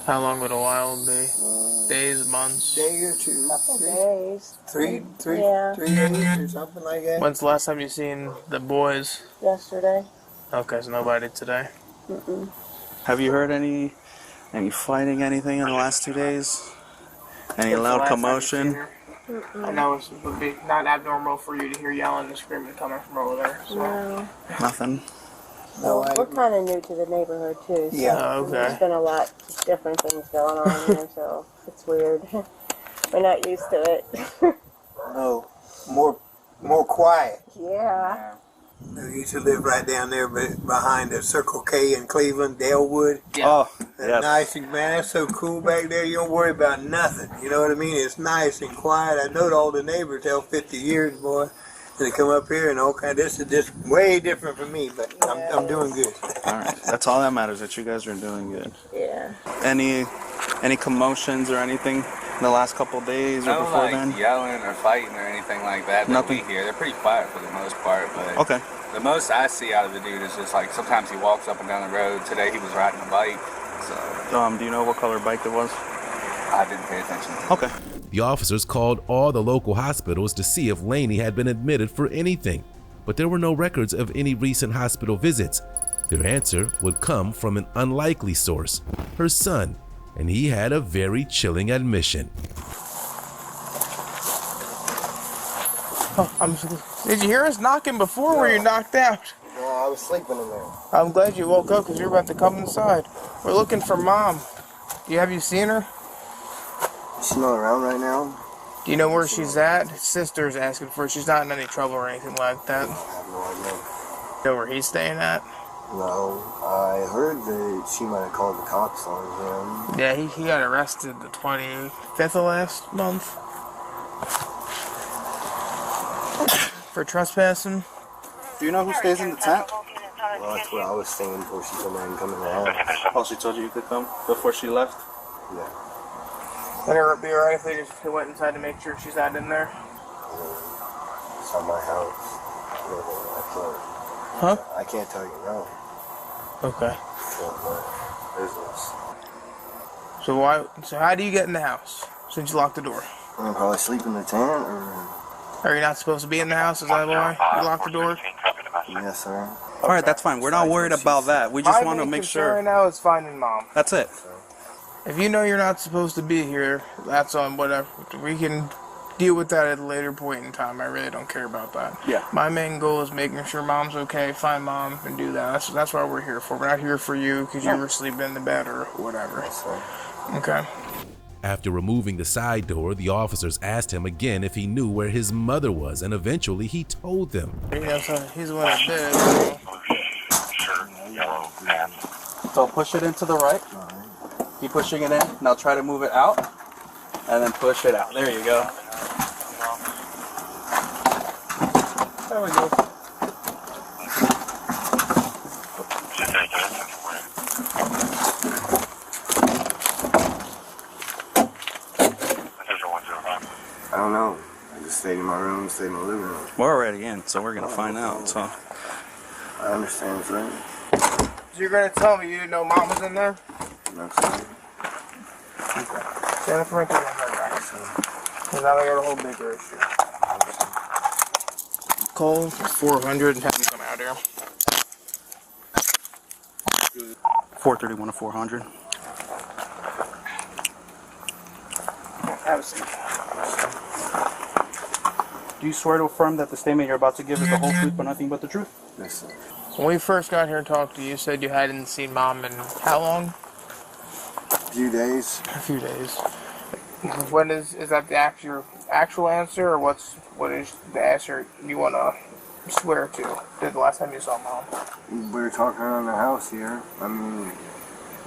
How long would a while be? Days, months? Day or two. Couple days. Three Yeah. 3 days or something like that. When's the last time you seen the boys? Yesterday. Okay, so nobody today. Mm-mm. Have you heard any fighting, anything in the last 2 days? Any When's the loud last time you commotion? seen her? I know it would be not abnormal for you to hear yelling and screaming coming from over there. So. No. Nothing. No, we're kind of new to the neighborhood too. So Yeah. Oh, okay. There's been a lot of different things going on here, so it's weird. We're not used to it. No, more quiet. Yeah. I used to live right down there behind the Circle K in Cleveland, Dalewood. Oh, That's nice, man. That's so cool back there. You don't worry about nothing. You know what I mean? It's nice and quiet. I know all the neighbors held 50 years, boy. And they come up here and all kind. This is just way different from me, but I'm doing good. All right, that's all that matters. That you guys are doing good. Yeah. Any commotions or anything in the last couple of days or No, before like then? yelling or fighting or anything like that. Nothing? That we hear. They're pretty quiet for the most part, but Okay. the most I see out of the dude is just like sometimes he walks up and down the road. Today he was riding a bike, so Do you know what color bike it was? I didn't pay attention. Okay. The officers called all the local hospitals to see if Laney had been admitted for anything, but there were no records of any recent hospital visits. Their answer would come from an unlikely source, her son, and he had a very chilling admission. Did you hear us knocking before? Were you knocked out? No, I was sleeping in there. I'm glad you woke up because you're about to come inside. We're looking for Mom. Have you seen her? She's not around right now. Do you know where she's at? His sister's asking for her. She's not in any trouble or anything like that. I have no idea. You know where he's staying at? No, I heard that she might have called the cops on him. Yeah, he got arrested the 25th of last month for trespassing. Do you know who stays in the tent? Well, that's what I was saying before she told me I can come in the house. Oh, she told you could come before she left? Yeah. Would it be alright if they just went inside to make sure she's not in there? It's not my house. I can't. Huh? I can't tell you no. Okay. It's not my business. So how do you get in the house since you locked the door? I'm probably sleep in the tent, or... Are you not supposed to be in the house? Is that why you locked the door? Yes, sir. All right, that's fine. We're not worried about that. We just want to make sure. Right now is finding Mom. That's it. If you know you're not supposed to be here, that's on whatever. We can deal with that at a later point in time. I really don't care about that. Yeah. My main goal is making sure Mom's okay, find Mom, and do that. That's what we're here for. We're not here for you because you were sleeping in the bed or whatever. That's right. Okay. After removing the side door, the officers asked him again if he knew where his mother was, and eventually he told them. You know, so he's the one that did it. So push it into the right. Keep pushing it in. Now try to move it out. And then push it out. There you go. There we go. I don't know. I just stayed in my room, stayed in my living room. We're already in, so we're going to find out. So I understand, sir. So you're going to tell me you didn't know Mom was in there? No, sir. Stand up front of the guys. Because now they got a whole bigger issue. Call 400 and have them come out here. 431 to 400. Have a seat. Do you swear to affirm that the statement you're about to give is the whole truth but nothing but the truth? Yes, sir. So when we first got here and talked to you, you said you hadn't seen Mom in how long? A few days. A few days. When is that the actual answer, or what is the answer you want to swear to? Did the last time you saw Mom? We were talking around the house here. I mean,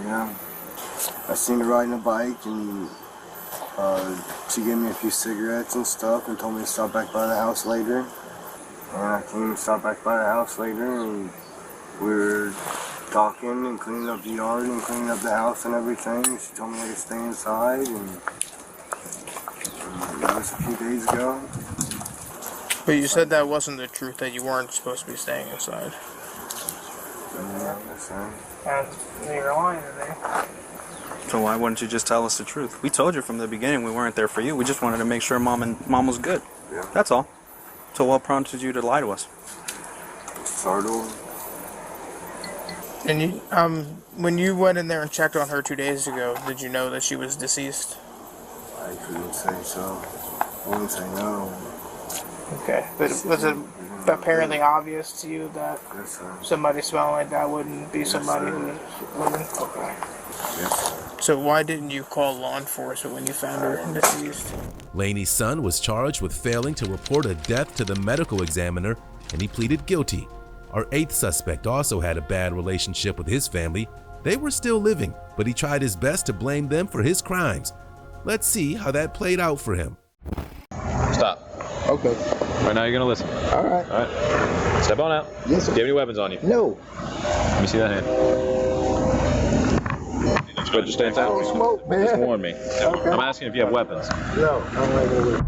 yeah. I seen her riding a bike, and she gave me a few cigarettes and stuff and told me to stop back by the house later. And I came and stopped back by the house later, and we were talking and cleaning up the yard and cleaning up the house and everything. She told me I could stay inside, and that was a few days ago. But you said that wasn't the truth, that you weren't supposed to be staying inside. Yeah, that's right. And you're lying to me. So why wouldn't you just tell us the truth? We told you from the beginning we weren't there for you. We just wanted to make sure Mom was good. Yeah. That's all. So what prompted you to lie to us? Startled. And you, when you went in there and checked on her 2 days ago, did you know that she was deceased? I couldn't say so. I wouldn't say no. Okay, but was it apparently obvious to you that Yes, sir. somebody smelling like that wouldn't be Yes, somebody sir. who was living? Okay. Yes, sir. So why didn't you call law enforcement when you found her deceased? Laney's son was charged with failing to report a death to the medical examiner, and he pleaded guilty. Our 8th suspect also had a bad relationship with his family. They were still living, but he tried his best to blame them for his crimes. Let's see how that played out for him. Stop. Okay. Right now you're gonna listen. All right. All right. Step on out. Yes, sir. Do you have any weapons on you? No. Let me see that hand. Good, just stand out. Smoke, man. Just warn me. I'm asking if you have weapons. No, I'm not gonna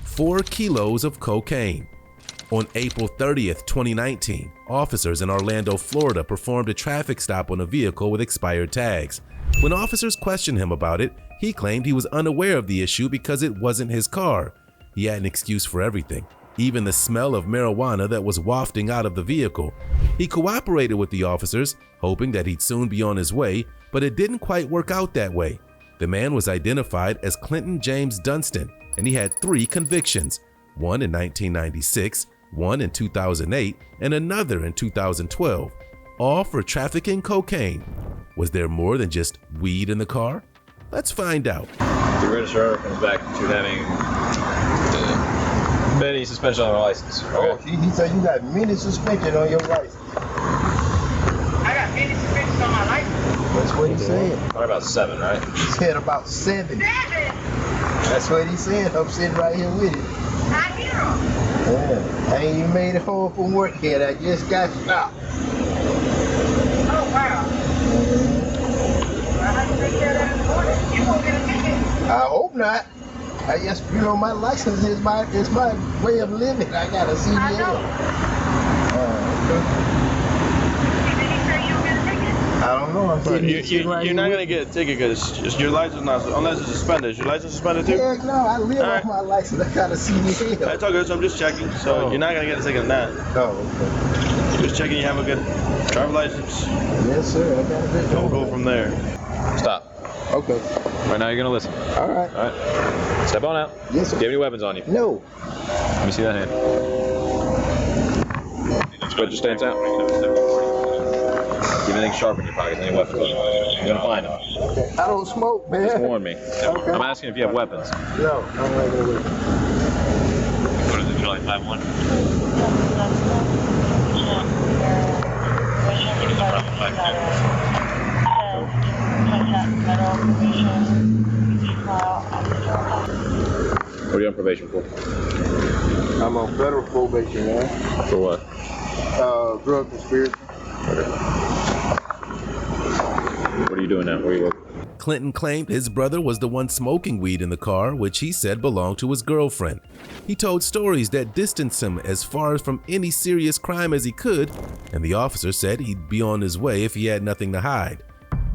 4 kilos of cocaine. On April 30th, 2019, officers in Orlando, Florida performed a traffic stop on a vehicle with expired tags. When officers questioned him about it, he claimed he was unaware of the issue because it wasn't his car. He had an excuse for everything, even the smell of marijuana that was wafting out of the vehicle. He cooperated with the officers, hoping that he'd soon be on his way, but it didn't quite work out that way. The man was identified as Clinton James Dunston, and he had 3 convictions, one in 1996, one in 2008, and another in 2012, all for trafficking cocaine. Was there more than just weed in the car? Let's find out. The registrar comes back to having many suspension on our license. Okay? Oh, he said you got many suspension on your license. I got many suspensions on my license. That's what he said. Probably about 7, right? He said about 7. 7? That's what he said. I'm sitting right here with him. I hear him. Yeah. I ain't even made it home from work yet. I just got stopped. Oh, wow. I have to take care of that in the morning. You won't get a ticket. I hope not. I just, my license is my way of living. I got a CDL. I know. Did he say you'll get a ticket? I don't know. I'm sitting right you're not going to get a ticket because your license not, unless it's suspended. Is your license suspended too? Heck no, I live off my license. I got a CDL. That's all good, so I'm just checking. So you're not going to get a ticket on that. Oh, okay. Just checking you have a good driver license. Yes, sir. I got a good Don't go from there. Stop. Okay. Right now you're gonna listen. All right. All right. Step on out. Yes, sir. Do you have any weapons on you? No. Let me see that hand. Good, just stand out. Keep anything sharp in your pockets, any weapons on you. You're gonna find them. Okay. I don't smoke, man. Just warn me. Okay. I'm asking if you have weapons. No, I'm not gonna wait. What is it, July 5-1? What are you on probation for? I'm on federal probation, man. For what? Drug conspiracy. What are you doing now? Where are you working? Clinton claimed his brother was the one smoking weed in the car, which he said belonged to his girlfriend. He told stories that distanced him as far from any serious crime as he could, and the officer said he'd be on his way if he had nothing to hide.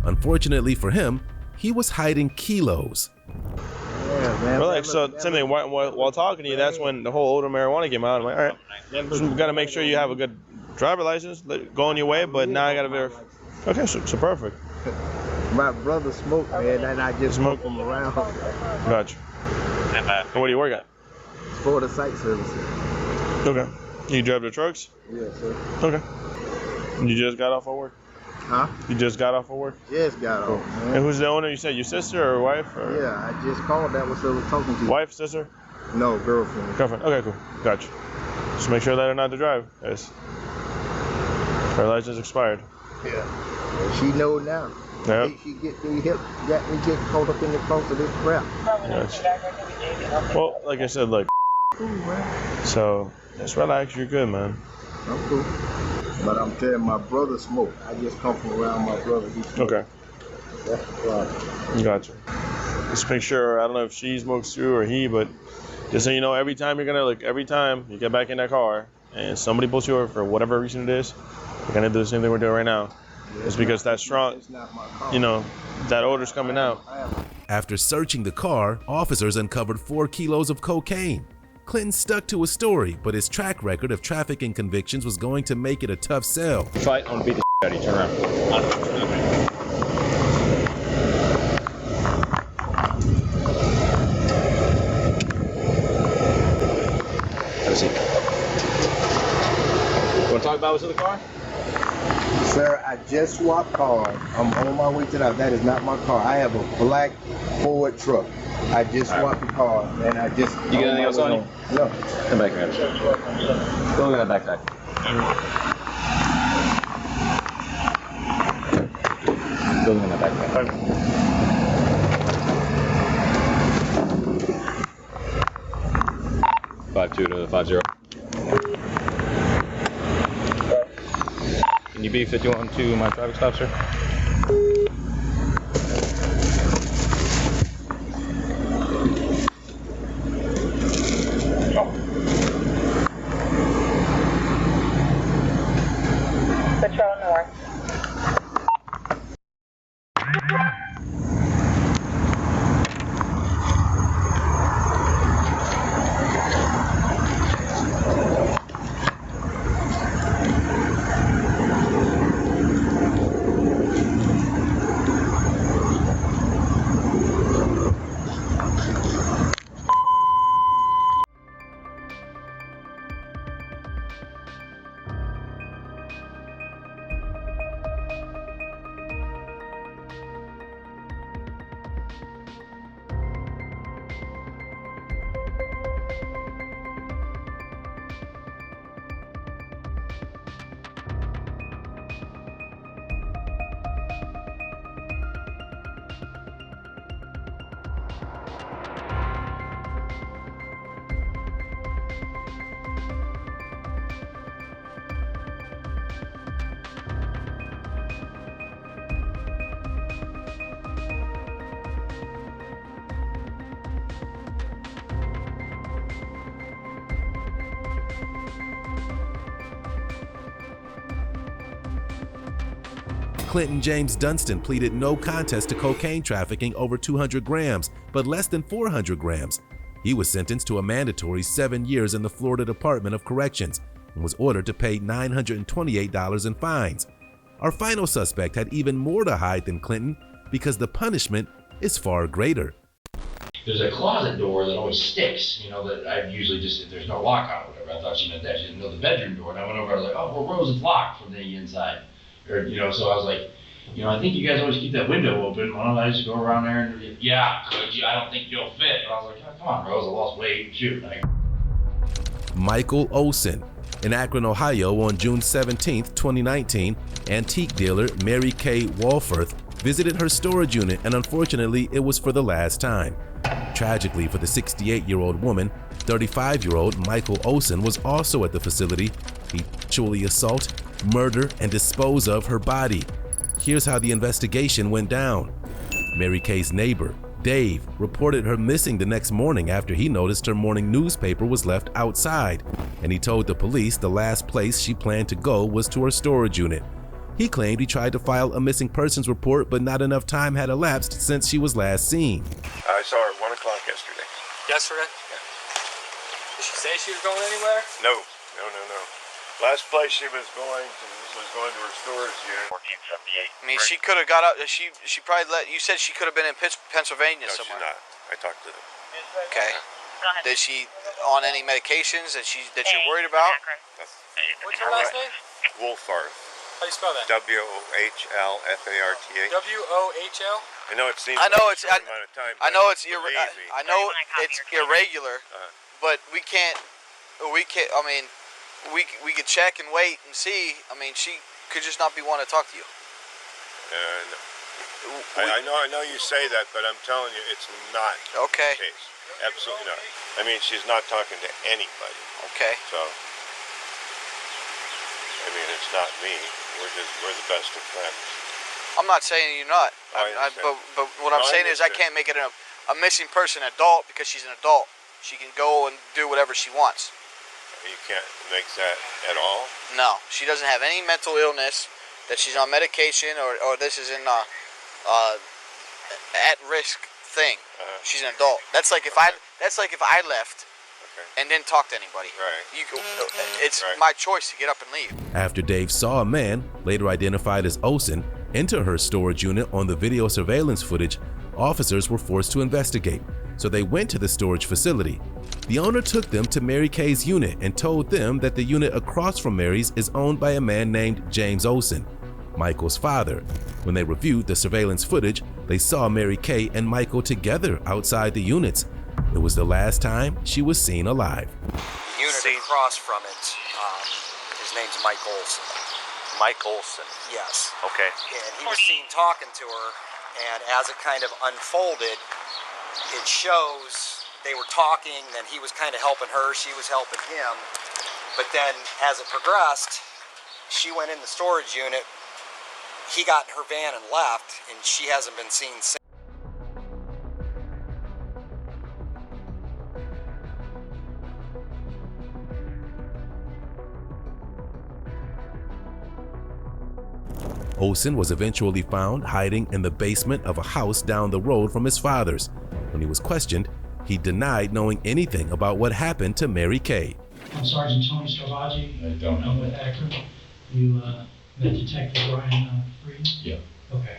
Unfortunately for him, he was hiding kilos. Yeah, man. Well, like, so same thing. While talking to you, that's when the whole odor marijuana came out. I'm like, all right, just got to make sure you have a good driver license, go on your way. But now I got to verify. Okay, so perfect. My brother smoked, man, and I just smoke him around. Gotcha. And what do you work at? For the site services. Okay. You drive the trucks? Yes, sir. Okay. You just got off of work? Huh? You just got off of work? Just got off, man. And who's the owner? You said your sister or wife? Or? Yeah, I just called. That was who I was talking to. Wife, sister? No, girlfriend. Girlfriend. Okay, cool. Gotcha. Just make sure that they're not to drive. Yes. Her license expired. Yeah. She know now. Yep. She got me get caught up in the cross of this crap. Gotcha. Well, like I said, look. Cool, man. So just relax. You're good, man. I'm cool. But I'm telling my brother smoke. I just come from around my brother. He smoke. Okay. That's the problem. Gotcha. Just make sure, I don't know if she smokes too or he, but just so you know, every time you get back in that car and somebody pulls you over for whatever reason it is, you're going to do the same thing we're doing right now. It's because that's strong, that odor's coming out. After searching the car, officers uncovered 4 kilos of cocaine. Clinton stuck to his story, but his track record of trafficking convictions was going to make it a tough sell. Fight, I'm gonna beat the out of you. Turn around. Have a seat. You want to talk about what's in the car? Sir, I just swapped cars. I'm on my way to that. That is not my car. I have a black Ford truck. I just swapped the car, and I just... You got anything else on you? No. Come back here. Go look at that backpack. Go look at that backpack. 52 to 50. Can you be 51 to my traffic stop, sir? Patrol North. Clinton James Dunston pleaded no contest to cocaine trafficking over 200 grams, but less than 400 grams. He was sentenced to a mandatory 7 years in the Florida Department of Corrections and was ordered to pay $928 in fines. Our final suspect had even more to hide than Clinton because the punishment is far greater. There's a closet door that always sticks, you know, that I usually just, if there's no lock on it or whatever, I thought she meant that. She didn't know the bedroom door. And I went over, I was like, oh, well, Rose, it's locked from the inside. Or, you know, so I was like, you know, I think you guys always keep that window open. Why don't I just go around there and, yeah, could you? I don't think you'll fit. And I was like, oh, come on, Rose, I lost weight. Shoot. Michael Olson. In Akron, Ohio on June 17, 2019, antique dealer Mary Kay Walforth visited her storage unit, and unfortunately, it was for the last time. Tragically for the 68-year-old woman, 35-year-old Michael Olson was also at the facility. He sexually assault, murder, and dispose of her body. Here's how the investigation went down. Mary Kay's neighbor, Dave, reported her missing the next morning after he noticed her morning newspaper was left outside, and he told the police the last place she planned to go was to her storage unit. He claimed he tried to file a missing persons report, but not enough time had elapsed since she was last seen. I saw her at 1 o'clock yesterday. Yesterday? Yeah. Did she say she was going anywhere? No. Last place she was going to her storage unit. 1478. I mean, she could have got out. She probably let you said she could have been in Pennsylvania No, somewhere. she's not. I talked to them. Okay. Is she on any medications that you're worried about? What's your last name? Wolfarth. How do you spell that? WOHLFARTA. WOHL. I know it seems. I know like it's. a short amount of time, I know it's. believe me. I know it's irregular, but we can't. I mean, we could check and wait and see. I mean, she could just not be wanting to talk to you. No. I know you say that, but I'm telling you, it's not the case. Absolutely not. I mean, she's not talking to anybody. Okay. So, I mean, it's not me. We're the best of friends. I'm not saying you're not. But what I'm saying is I can't make it a missing person adult because she's an adult. She can go and do whatever she wants. You can't make that at all? No. She doesn't have any mental illness, that she's on medication, or this is an at-risk thing. She's an adult. That's like if I left and didn't talk to anybody. It's my choice to get up and leave. After Dave saw a man, later identified as Olson, enter her storage unit on the video surveillance footage, officers were forced to investigate, so they went to the storage facility. The owner took them to Mary Kay's unit and told them that the unit across from Mary's is owned by a man named James Olson. Michael's father. When they reviewed the surveillance footage, they saw Mary Kay and Michael together outside the units. It was the last time she was seen alive. The unit across from it, his name's Mike Olson. Mike Olson? Yes. Okay. And he was seen talking to her, and as it kind of unfolded, it shows they were talking, then he was kind of helping her, she was helping him. But then as it progressed, she went in the storage unit, he got in her van and left, and she hasn't been seen since. Olson was eventually found hiding in the basement of a house down the road from his father's. When he was questioned, he denied knowing anything about what happened to Mary Kay. I'm Sergeant Tony Scarvaggi. I don't know. I'm with Akron. You met Detective Brian Freed? Yeah. Okay.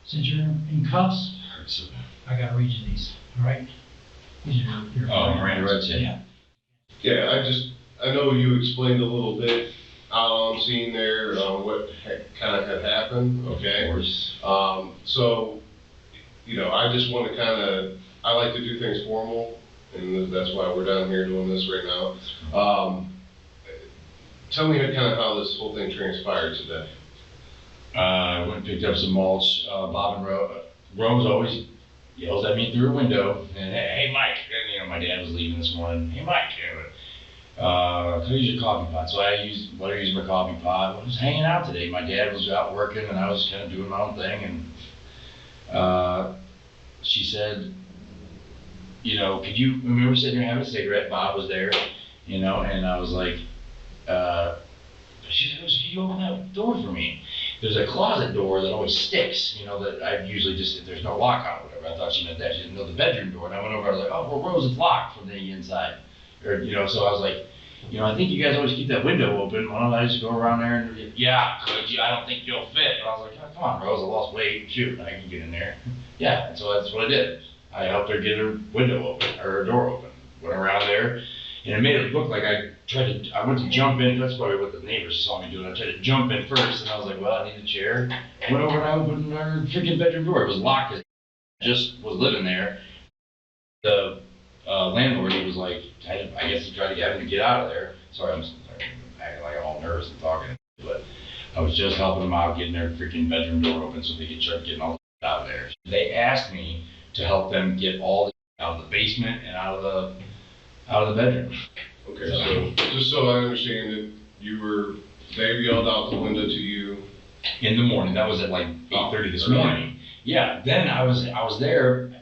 Since you're in cuffs, I gotta read you these, all right? These are your Miranda rights, yeah. Yeah, I know you explained a little bit out on scene there, what kind of had happened, okay? Of course. So, I just want to I like to do things formal, and that's why we're down here doing this right now. Tell me kind of how this whole thing transpired today. I went and picked up some mulch. Bob and Rose always yells at me through a window, and hey Mike, and my dad was leaving this morning. Hey Mike, could I use your coffee pot? So let her use my coffee pot. I was hanging out today. My dad was out working, and I was kind of doing my own thing. And she said, could you? We were sitting there having a cigarette. Bob was there, and I was like, she said, "Can you open that door for me?" There's a closet door that always sticks, that I usually just, if there's no lock on it or whatever. I thought she meant that. She didn't know the bedroom door. And I went over, I was like, oh, well, Rose, it's locked from the inside. Or, so I was like, I think you guys always keep that window open. Why don't I just go around there and, yeah, could you? I don't think you'll fit. And I was like, oh, come on, Rose, I lost weight. Shoot, I can get in there. Yeah, and so that's what I did. I helped her get her window open, or her door open. Went around there, and it made it look like I went to jump in. That's probably what the neighbors saw me doing. I tried to jump in first, and I was like, well, I need a chair. Went over and I opened our freaking bedroom door. It was locked. I just was living there. The landlord, he was like, I guess he tried to get him to get out of there. Sorry, I'm acting like I'm all nervous and talking, but I was just helping them out, getting their freaking bedroom door open so they could start getting all the out of there. They asked me to help them get all the out of the basement and out of the bedroom. Okay, so just so I understand it, they yelled out the window to you in the morning. That was at like 8:30 this morning. Yeah. Then I was there.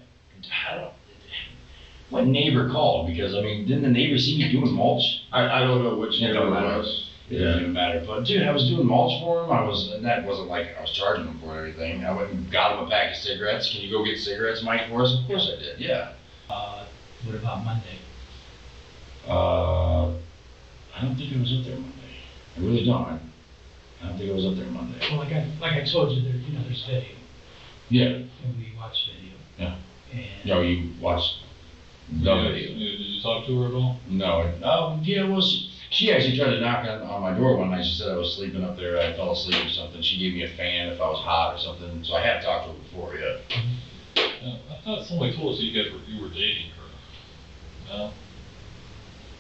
What neighbor called? Because didn't the neighbor see me doing mulch? I don't know which neighbor it was. It doesn't even matter. But dude, I was doing mulch for him. And that wasn't like I was charging him for everything. I went and got him a pack of cigarettes. Can you go get cigarettes, Mike, for us? Of course I did. Yeah. What about Monday? I don't think I was up there Monday. I really don't. I don't think I was up there Monday. Well, like I told you, there's video. Yeah. And we watched video. Yeah. And No, you watched the video. Did you talk to her at all? No. Yeah, well, she actually tried to knock on my door one night. She said I was sleeping up there. I fell asleep or something. She gave me a fan if I was hot or something. So I had talked to her before, yeah. I thought somebody told us you were dating her. No?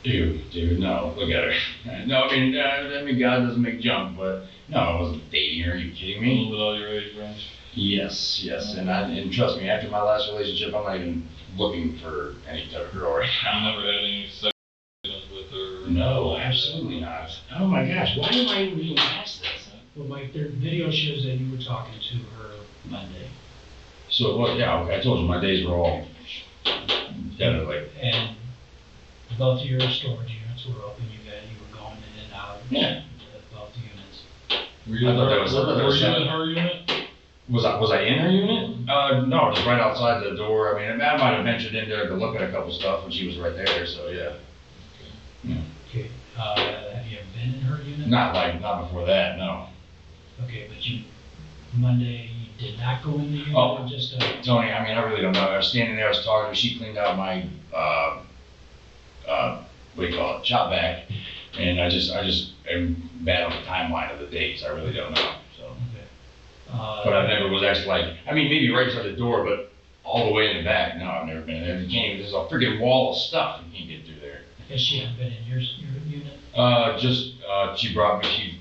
Dude, no. Look at her. No, I mean, God doesn't make junk, but no, I wasn't dating her. Are you kidding me? A little bit all your age range? Yes. And trust me, after my last relationship, I'm not even looking for any type of girl right now. You never had any sex with her? No, absolutely not. Oh my gosh, why am I even being asked this? Well, Mike, their video shows that you were talking to her Monday. So, well, yeah, okay, I told you my days were all definitely. And both of your storage units were open. You were going in and out of both units. Were you in her unit? Was I in her unit? No, just right outside the door. I might have ventured in there to look at a couple stuff when she was right there, so yeah. Okay. Have you ever been in her unit? Not before that, no. Okay, but Monday, you did not go in the unit? Oh, just Tony, I really don't know. I was standing there, I was talking to her. She cleaned out my, what do you call it, shop vac. And I just am bad on the timeline of the dates. I really don't know. So, but I never was actually like, I mean, maybe right beside the door, but all the way in the back. No, I've never been there. You can't even, there's a freaking wall of stuff. You can't get through there. Has she been in your unit? She brought me, she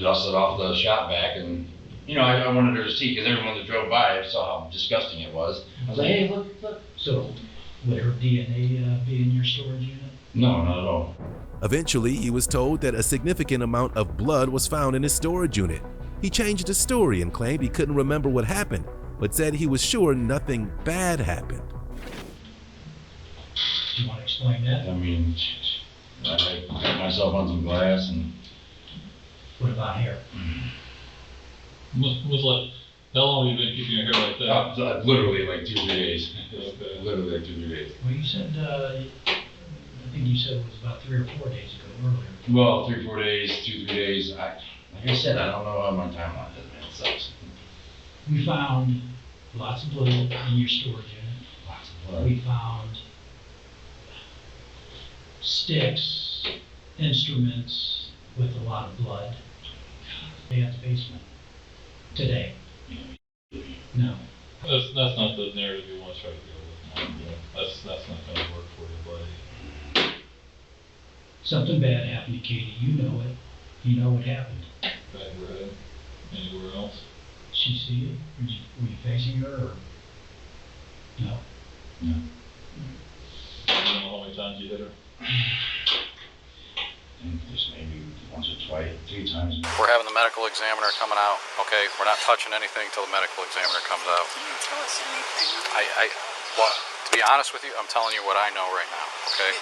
dusted off the shop vac, and you know, I wanted her to see, because everyone that drove by saw how disgusting it was. I was like, hey, look. So, would her DNA be in your storage unit? No, not at all. Eventually, he was told that a significant amount of blood was found in his storage unit. He changed his story and claimed he couldn't remember what happened, but said he was sure nothing bad happened. Do you want to explain that? I mean, I cut myself on some glass and... What about hair? Was like, how long have you been keeping your hair like that? Literally like 2-3 days. Okay. Literally like 2-3 days. Well, you said, I think you said it was about 3 or 4 days ago, earlier. Well, 3-4 days, 2-3 days. Like I said, I don't know how my timeline is, man. It sucks. We found lots of blood in your storage unit. Lots of blood. We found sticks, instruments with a lot of blood. Dad's basement. Today. No. That's not the narrative you want to try to deal with. That's not going to work for you, buddy. Something bad happened to Katie. You know it. You know what happened. Back red. Anywhere else? She see it? Were you facing her or? No. No. You don't know how many times you hit her? I think just maybe once or twice, 3 times. We're having the medical examiner coming out, okay? We're not touching anything till the medical examiner comes out. You didn't tell us anything. Well, to be honest with you, I'm telling you what I know right now, okay?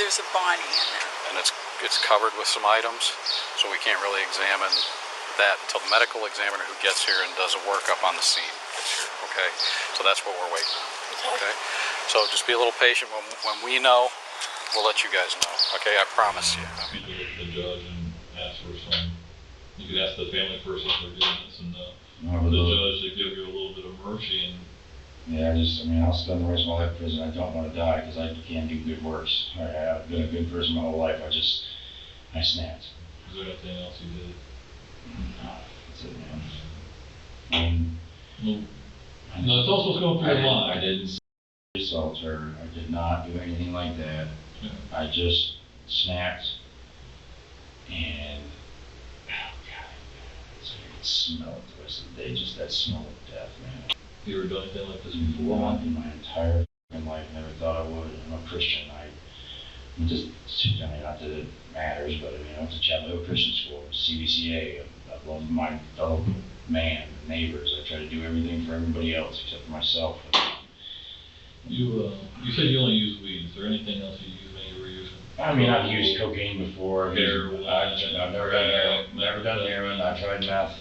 There's a body in there. And it's covered with some items, so we can't really examine that until the medical examiner who gets here and does a workup on the scene gets here, okay? So that's what we're waiting on, okay? So just be a little patient. When we know, we'll let you guys know, okay? I promise you. You could go to the judge and ask for some, you could ask the family first if they're doing this, and the judge to give you a little bit of mercy. And yeah, I'll spend the rest of my life in prison. I don't want to die because I can't do good works. I've been a good person my whole life. I snapped. Is there anything else you did? No, that's it, man. No, tell us what's going through your mind. I didn't assault her. I did not do anything like that. Yeah. I just snapped, and oh god, I could smell it the rest of the day. Just that smell of death, man. You ever done anything like this before? Not in my entire life. Never thought I would. I'm a Christian. I'm just, I mean, not that it matters, but I mean, I went to Chapel Hill Christian School, CBCA. I love my fellow man, neighbors. I try to do everything for everybody else except for myself. You said you only use weed. Is there anything else you use when you were using? I mean, I've used cocaine before. Heroin. I've never done heroin. Never done heroin. I've tried meth.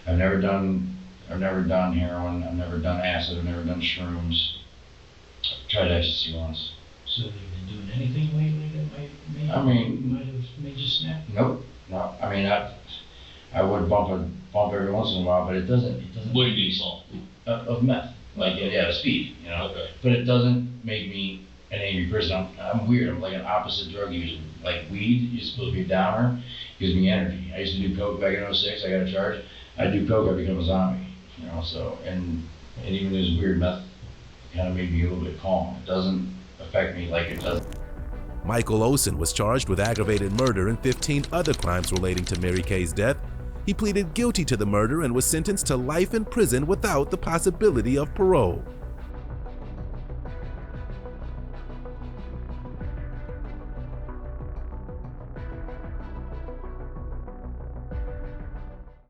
I've never done heroin. I've never done acid. I've never done shrooms. I've tried ecstasy once. So have you been doing anything lately that might have made you snap? Nope. No. I mean, I would bump every once in a while, but it doesn't. What do you mean, salt? Of meth. Like, yeah, speed, you know? Okay. But it doesn't make me an angry person. I'm weird. I'm like an opposite drug user. Like weed is supposed to be a downer, gives me energy. I used to do coke back in 06. I got a charge. I do coke, I become a zombie. You know, so, and even this weird meth kind of made me a little bit calm. It doesn't affect me like it does. Michael Olson was charged with aggravated murder and 15 other crimes relating to Mary Kay's death. He pleaded guilty to the murder and was sentenced to life in prison without the possibility of parole.